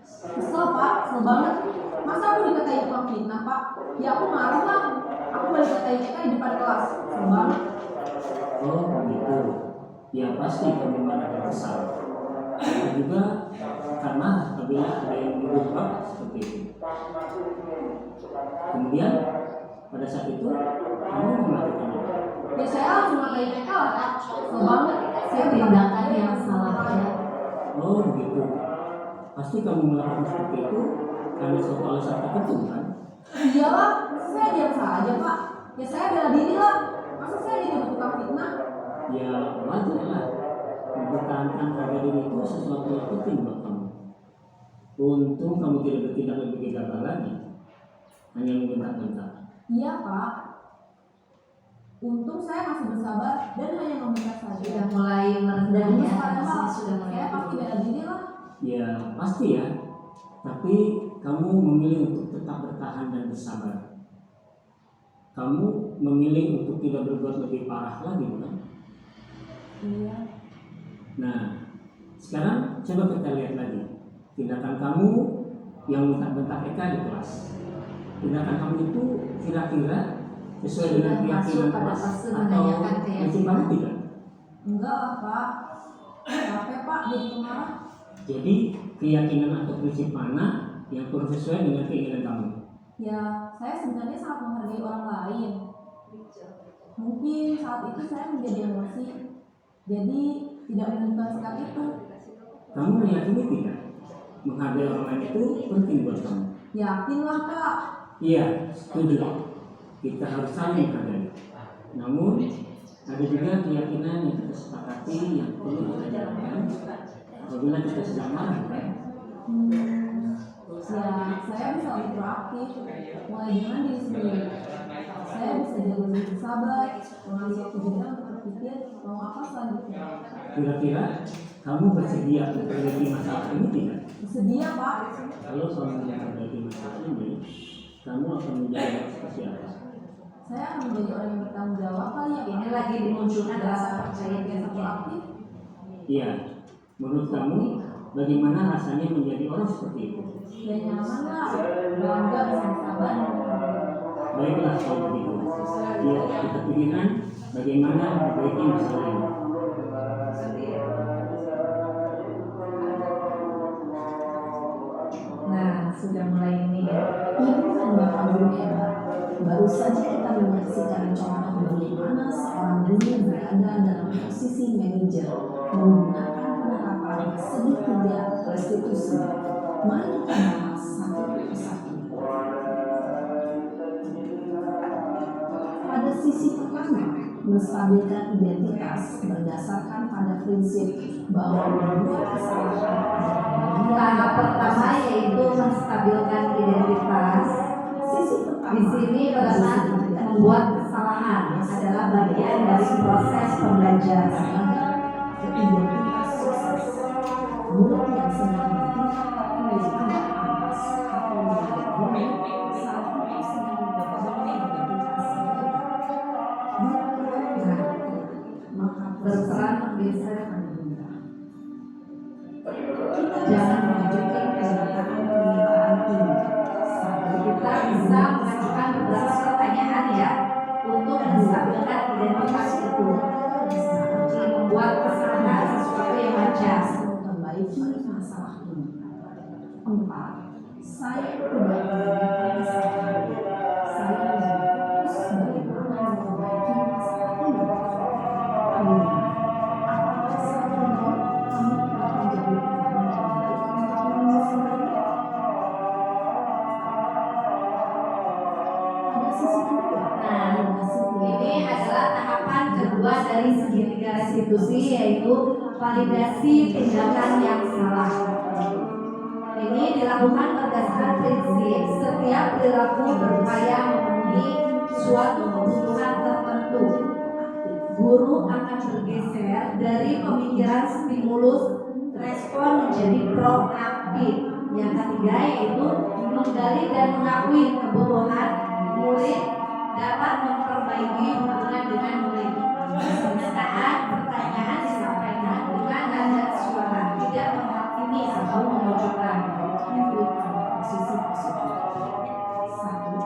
Kesel Pak, kesel banget. Masa aku dikatain tukang fitnah Pak? Ya aku marah lah. Aku balik katain Eka di depan kelas. Kesel banget. Oh begitu. Ya pasti kamu marah dan kesal. Dan juga karena apabila ada yang menuduh Bapak seperti itu. Kemudian pada saat itu kamu melakukan apa? Ya saya langsung ngatain Eka lah Kak. Kesel banget. Saya tindakan yang salah ya. Oh begitu. Pasti kamu melakukan seperti itu karena suatu alasan tertentu kan? Iyalah, masa saya diam saja Pak? Ya saya bela diri lah. Masa saya jadi tukang fitnah? Ya wajar lah. Mempertahankan harga diri itu sesuatu yang penting buat kamu. Untung kamu tidak bertindak lebih gegabah lagi. hanya membentak-bentak? Iya Pak. Untung saya masih bersabar dan hanya meminta saja. Sudah mulai merendah ya. Padahal Sudah mulai saya pasti bela diri lah. Ya pasti ya. Tapi kamu memilih untuk tetap bertahan dan bersabar. Kamu memilih untuk tidak berbuat lebih parah lagi, bukan? Iya. Nah, sekarang coba kita lihat lagi tindakan kamu yang bentak-bentak Eka di kelas. Tindakan kamu itu kira-kira sesuai dengan Sudah keyakinan masuk pada kelas fase atau menanyakan keyakinan. prinsip kamu tidak? Enggak lah Pak. Capek Pak jadi pemarah. Jadi keyakinan atau prinsip mana yang kurang sesuai dengan keinginan kamu? Ya, saya sebenarnya sangat menghargai orang lain. Mungkin saat itu saya menjadi emosi, jadi tidak menyimpan sikap itu. Kamu meyakini tidak? Menghargai orang lain itu penting buat kamu. Yakinlah Kak. Iya, setuju. Kita harus saling menghargai. Namun ada juga keyakinan yang kita sepakati yang perlu kita jalankan apabila kita sedang marah, kan? Ya, saya bisa lebih proaktif, mulai dengan diri sendiri. Saya bisa jadi lebih bersabar, mengambil waktu juga untuk berpikir mau apa selanjutnya. Kira-kira kamu bersedia untuk memperbaiki masalah ini tidak? Bersedia Pak. Kalau kamu memperbaiki masalah ini, kamu akan menjadi seperti apa? Saya akan menjadi orang yang bertanggung jawab kali ya Pak. Ini lagi dimunculkan rasa percaya diri Biasa ya. proaktif. Iya, menurut kamu bagaimana rasanya menjadi orang seperti itu? Ya nyaman lah, bangga bisa bersabar. Baiklah kalau begitu. Yuk kita pikirkan bagaimana memperbaiki masalah ini. Nah, sudah mulai ini ya. Ibu dan bapak guru hebat. Baru saja kita menyaksikan contoh bagaimana seorang guru berada dalam posisi manajer menggunakan penerapan segitiga restitusi. Mari kita bahas satu persatu. Pada sisi pertama, menstabilkan identitas berdasarkan pada prinsip bahwa membuat kesalahan adalah Tahap pertama yaitu menstabilkan identitas. sisi pertama. Di sini berperan membuat kesalahan adalah bagian dari proses pembelajaran. Identitas sukses. Murid yang sedang bertingkah menjadi tidak pantas atau menjadi bodoh saat itu sedang mendapat identitas yang benar. Maka Berperan menggeser. kita jangan mengajukan pernyataan ini. Kita bisa mengajukan beberapa pertanyaan ya untuk menstabilkan identitas itu. Seperti membuat kesalahan sesuatu yang wajar. Memperbaiki masalah ini. 4. Saya tidak menginginkan kesalahan. Saya lebih fokus bagaimana memperbaiki masalah ini. 5. Apakah saya benar kamu telah menjadi orang yang baik untuk diri sendiri? Pada sisi kedua, Ini adalah tahapan kedua dari segitiga restitusi, yaitu validasi tindakan yang salah. Ini dilakukan berdasarkan prinsip setiap perilaku berupaya memenuhi suatu kebutuhan tertentu. Guru akan bergeser dari pemikiran stimulus respon menjadi proaktif. Yang ketiga yaitu menggali dan mengakui kebutuhan murid dapat memperbaiki hubungan dengan murid. Saat pertanyaan disampaikan dengan nada suara tidak menghakimi atau memojokkan. posisi positif. 1.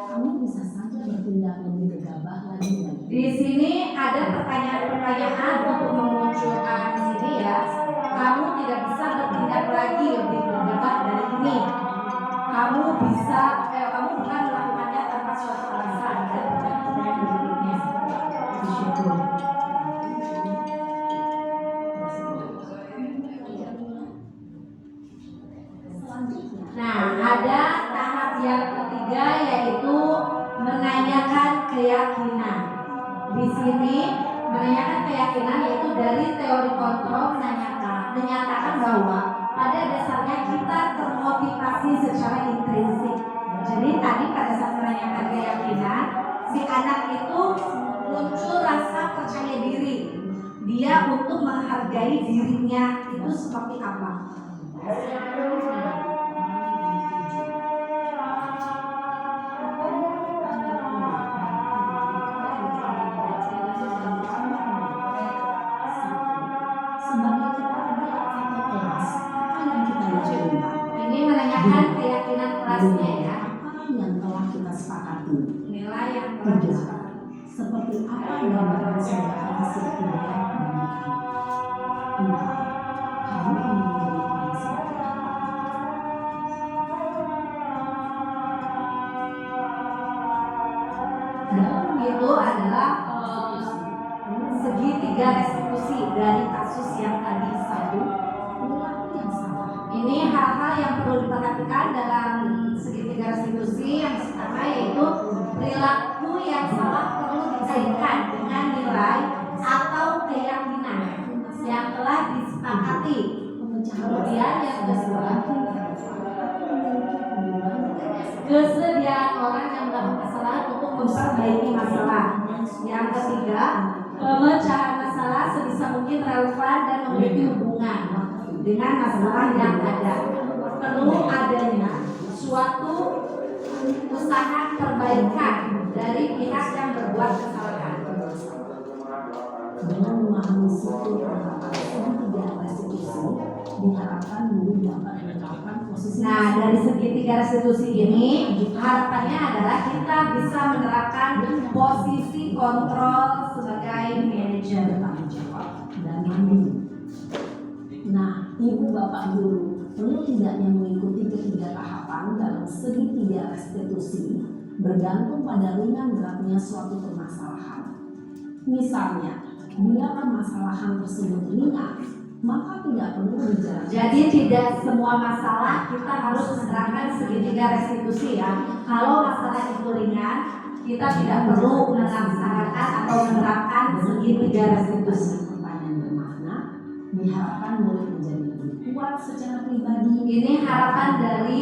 Kamu bisa saja bertindak lebih gegabah lagi dan Di sini ada pertanyaan-pertanyaan untuk memunculkan di sini ya. Kamu tidak bisa bertindak lagi lebih gegabah dari ini. Kamu bukan melakukannya tanpa suatu alasan dan pertanyaan berikutnya. bersyukur. Selanjutnya, Nah, ada tahap yang ketiga yaitu menanyakan keyakinan. Di sini menanyakan keyakinan yaitu dari teori kontrol menyatakan bahwa pada dasarnya kita termotivasi secara intrinsik. Jadi tadi pada saat menanyakan keyakinan, si anak itu muncul rasa percaya diri. Dia untuk menghargai dirinya itu seperti apa? Sebagai kita adalah satu kelas, apa yang kita yakini? Ini menanyakan keyakinan kelasnya ya. Apa yang telah kita sepakati? Nilai yang telah Tiga. disepakati. Seperti apa gambaran sebuah hasil tidak diberikan? Empat. Kamu ingin menjadi orang seperti apa? Dalam Itu adalah segitiga restitusi dari kasus yang tadi. satu, perilaku yang salah. Ini hal-hal yang perlu diperhatikan dalam segitiga restitusi. Yang pertama yaitu perilaku yang salah perlu dikaitkan dengan nilai atau keyakinan yang telah disepakati. Kemudian yang kedua, kesediaan orang yang melakukan kesalahan untuk memperbaiki masalah. Yang ketiga, pemecahan masalah sebisa mungkin relevan dan memiliki hubungan dengan masalah yang ada. Perlu adanya suatu usaha perbaikan dari pihak yang berbuat kesalahan. Dengan memahami situ penerapan segitiga restitusi, diharapkan guru dapat menetapkan posisi. Nah, dari segitiga restitusi ini harapannya adalah kita bisa menerapkan posisi kontrol sebagai manajer bertanggung jawab dan mandiri. Nah, ibu bapak guru perlu tidaknya mengikuti ketiga tahapan dalam segitiga restitusi bergantung pada ringan beratnya suatu permasalahan. Misalnya, bila permasalahan tersebut ringan, maka tidak perlu dijalankan. Jadi tidak semua masalah kita harus menerapkan segitiga restitusi ya. Kalau masalah itu ringan, kita tidak perlu melaksanakan atau menerapkan segitiga restitusi. Pertanyaan bermakna, diharapkan murid menjadi lebih kuat secara pribadi. Ini harapan dari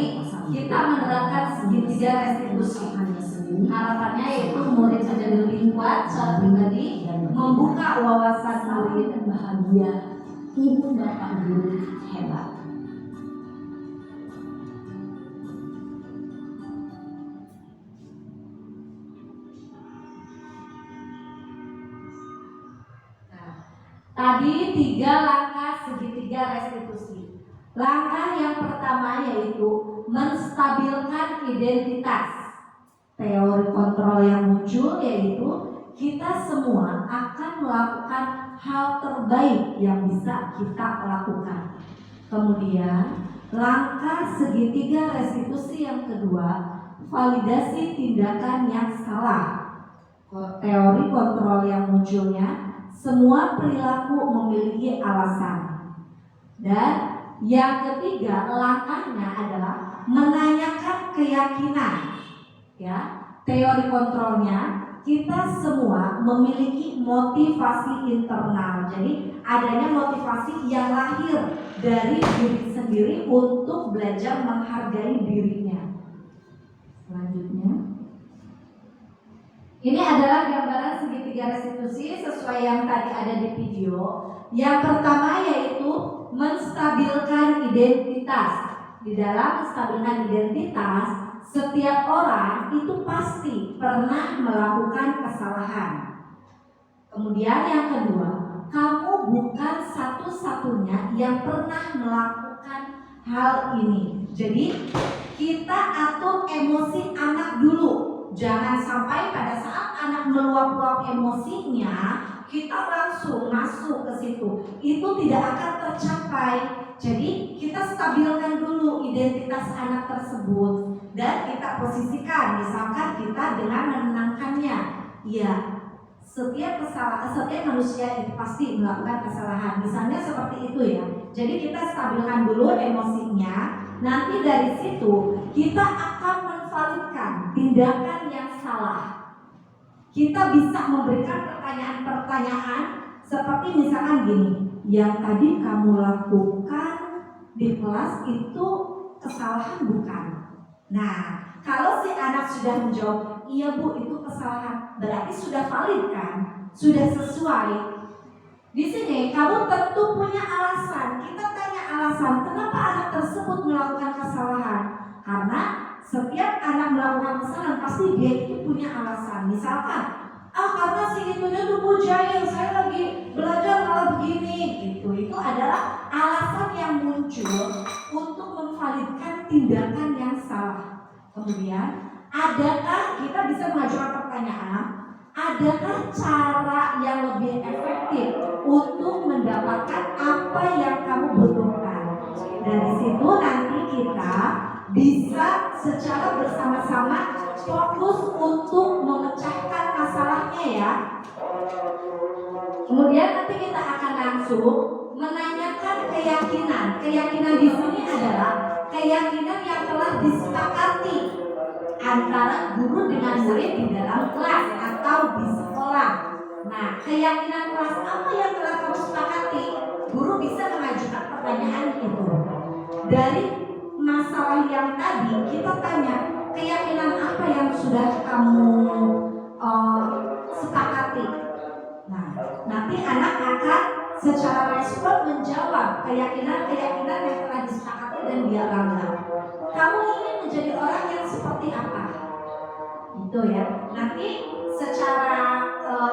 kita menerapkan segitiga restitusi. Hanya sendiri, Harapannya yaitu murid menjadi lebih kuat secara pribadi, membuka wawasan murid. dan bahagia. Ibu bapak guru hebat. Nah, tadi 3 langkah segitiga restitusi. Langkah yang pertama yaitu menstabilkan identitas. Teori kontrol yang muncul yaitu kita semua akan melakukan hal terbaik yang bisa kita lakukan. Kemudian langkah segitiga restitusi yang kedua, validasi tindakan yang salah. Teori kontrol yang munculnya, semua perilaku memiliki alasan. Dan yang ketiga, langkahnya adalah menanyakan keyakinan. Ya, teori kontrolnya, kita semua memiliki motivasi internal. Jadi adanya motivasi yang lahir dari diri sendiri untuk belajar menghargai dirinya. Selanjutnya, ini adalah gambaran segitiga restitusi sesuai yang tadi ada di video. Yang pertama yaitu menstabilkan identitas. Di dalam menstabilkan identitas, setiap orang itu pasti pernah melakukan kesalahan. Kemudian yang kedua, kamu bukan satu-satunya yang pernah melakukan hal ini. Jadi kita atur emosi anak dulu. Jangan sampai pada saat anak meluap-luap emosinya, kita langsung masuk ke situ. Itu tidak akan tercapai. Jadi kita stabilkan dulu identitas anak tersebut dan kita posisikan, misalkan kita dengan menenangkannya. Ya, setiap manusia itu pasti melakukan kesalahan. Misalnya seperti itu ya. Jadi kita stabilkan dulu emosinya. Nanti dari situ kita akan menvalidkan tindakan yang salah. Kita bisa memberikan pertanyaan-pertanyaan seperti misalkan gini, yang tadi kamu lakukan di kelas itu kesalahan bukan? Nah, Kalau si anak sudah menjawab, iya Bu itu kesalahan, berarti sudah valid kan? Sudah sesuai. Di sini kamu tentu punya alasan. Kita tanya alasan kenapa anak tersebut melakukan kesalahan. Karena setiap anak melakukan kesalahan pasti dia itu punya alasan. Misalkan, karena si itunya tuh jahil, saya lagi belajar malah begini. Itu adalah alasan yang muncul untuk memvalidkan tindakan yang salah. Kemudian, adakah kita bisa mengajukan pertanyaan? Adakah cara yang lebih efektif untuk mendapatkan apa yang kamu butuhkan? Dari situ nanti kita bisa secara bersama-sama fokus untuk memecahkan masalahnya ya. Kemudian nanti kita akan langsung menanyakan keyakinan. Keyakinan di sini adalah keyakinan yang telah disepakati antara guru dengan murid di dalam kelas atau di sekolah. Nah, keyakinan kelas apa yang telah kamu sepakati? Guru bisa mengajukan pertanyaan itu. Dari masalah yang tadi kita tanya, keyakinan apa yang sudah kamu sepakati? Nah, nanti anak akan secara respon menjawab keyakinan-keyakinan yang telah disepakati dan dia bangga. Kamu ingin menjadi orang yang seperti apa? Itu ya. Nanti secara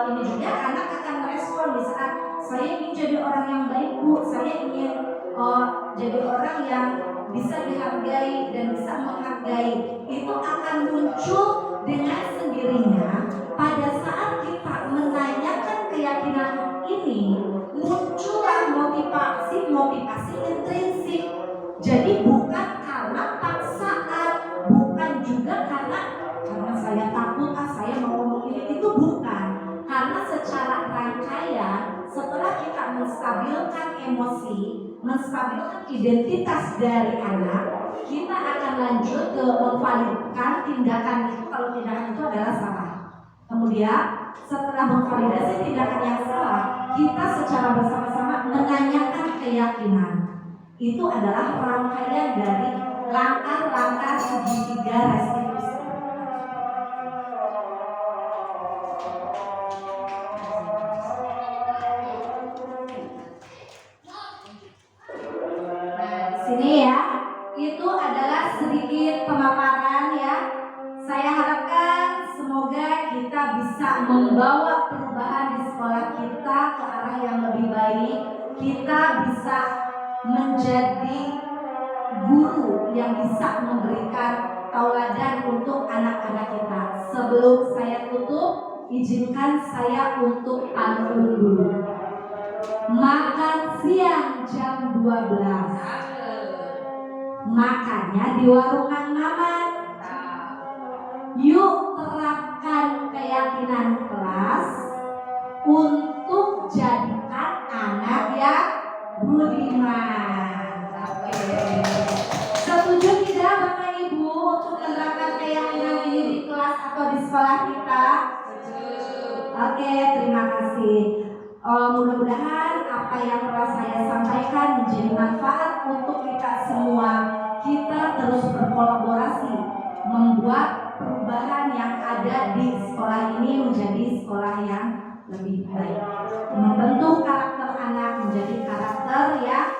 ini juga anak akan merespon. Misalkan saya ingin jadi orang yang baik Bu, saya ingin jadi orang yang bisa dihargai dan bisa menghargai. Itu akan muncul dengan sendirinya pada saat kita menanyakan keyakinan ini. Muncullah motivasi intrinsik. Jadi bukan karena paksaan, bukan juga karena saya takut saya mau ngomong ini, itu bukan. Karena secara rangkaian setelah kita menstabilkan emosi, menstabilkan identitas dari anak, kita akan lanjut ke memvalidkan tindakan itu kalau tindakan itu adalah salah. Kemudian setelah memvalidasi tindakan yang salah, kita secara bersama-sama menanyakan keyakinan. Itu adalah rangkaian dari langkah-langkah segitiga restitusi. Nah, di sini ya, itu adalah sedikit pemaparan ya. Saya harapkan semoga kita bisa membawa perubahan di sekolah kita ke arah yang lebih baik. Kita bisa menjadi guru yang bisa memberikan tauladan untuk anak-anak kita. Sebelum saya tutup, izinkan saya untuk pantun dulu. Makan siang jam 12. Makannya di warung Kang Maman. Yuk terapkan keyakinan kelas untuk jadikan anak yang budiman. Oke. Setuju tidak Bapak Ibu untuk menerapkan keyakinan ini di kelas atau di sekolah kita? Oke, terima kasih. Mudah-mudahan apa yang telah saya sampaikan menjadi manfaat untuk kita semua. Kita terus berkolaborasi membuat perubahan yang ada di sekolah ini menjadi sekolah yang lebih baik. Membentuk karakter anak menjadi karakter yang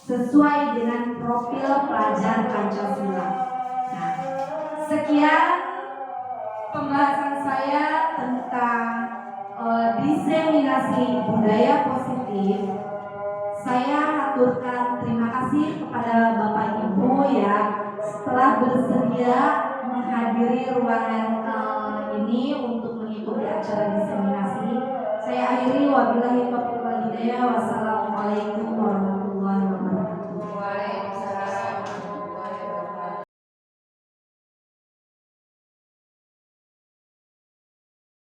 sesuai dengan profil pelajar Pancasila. Nah, sekian pembahasan saya tentang diseminasi budaya positif. Saya aturkan terima kasih kepada Bapak Ibu ya setelah bersedia menghadiri ruangan ini untuk mengikuti acara diseminasi. Saya akhiri wabillahi taufiq wal hidayah. Wassalamualaikum warahmatullahi wabarakatuh.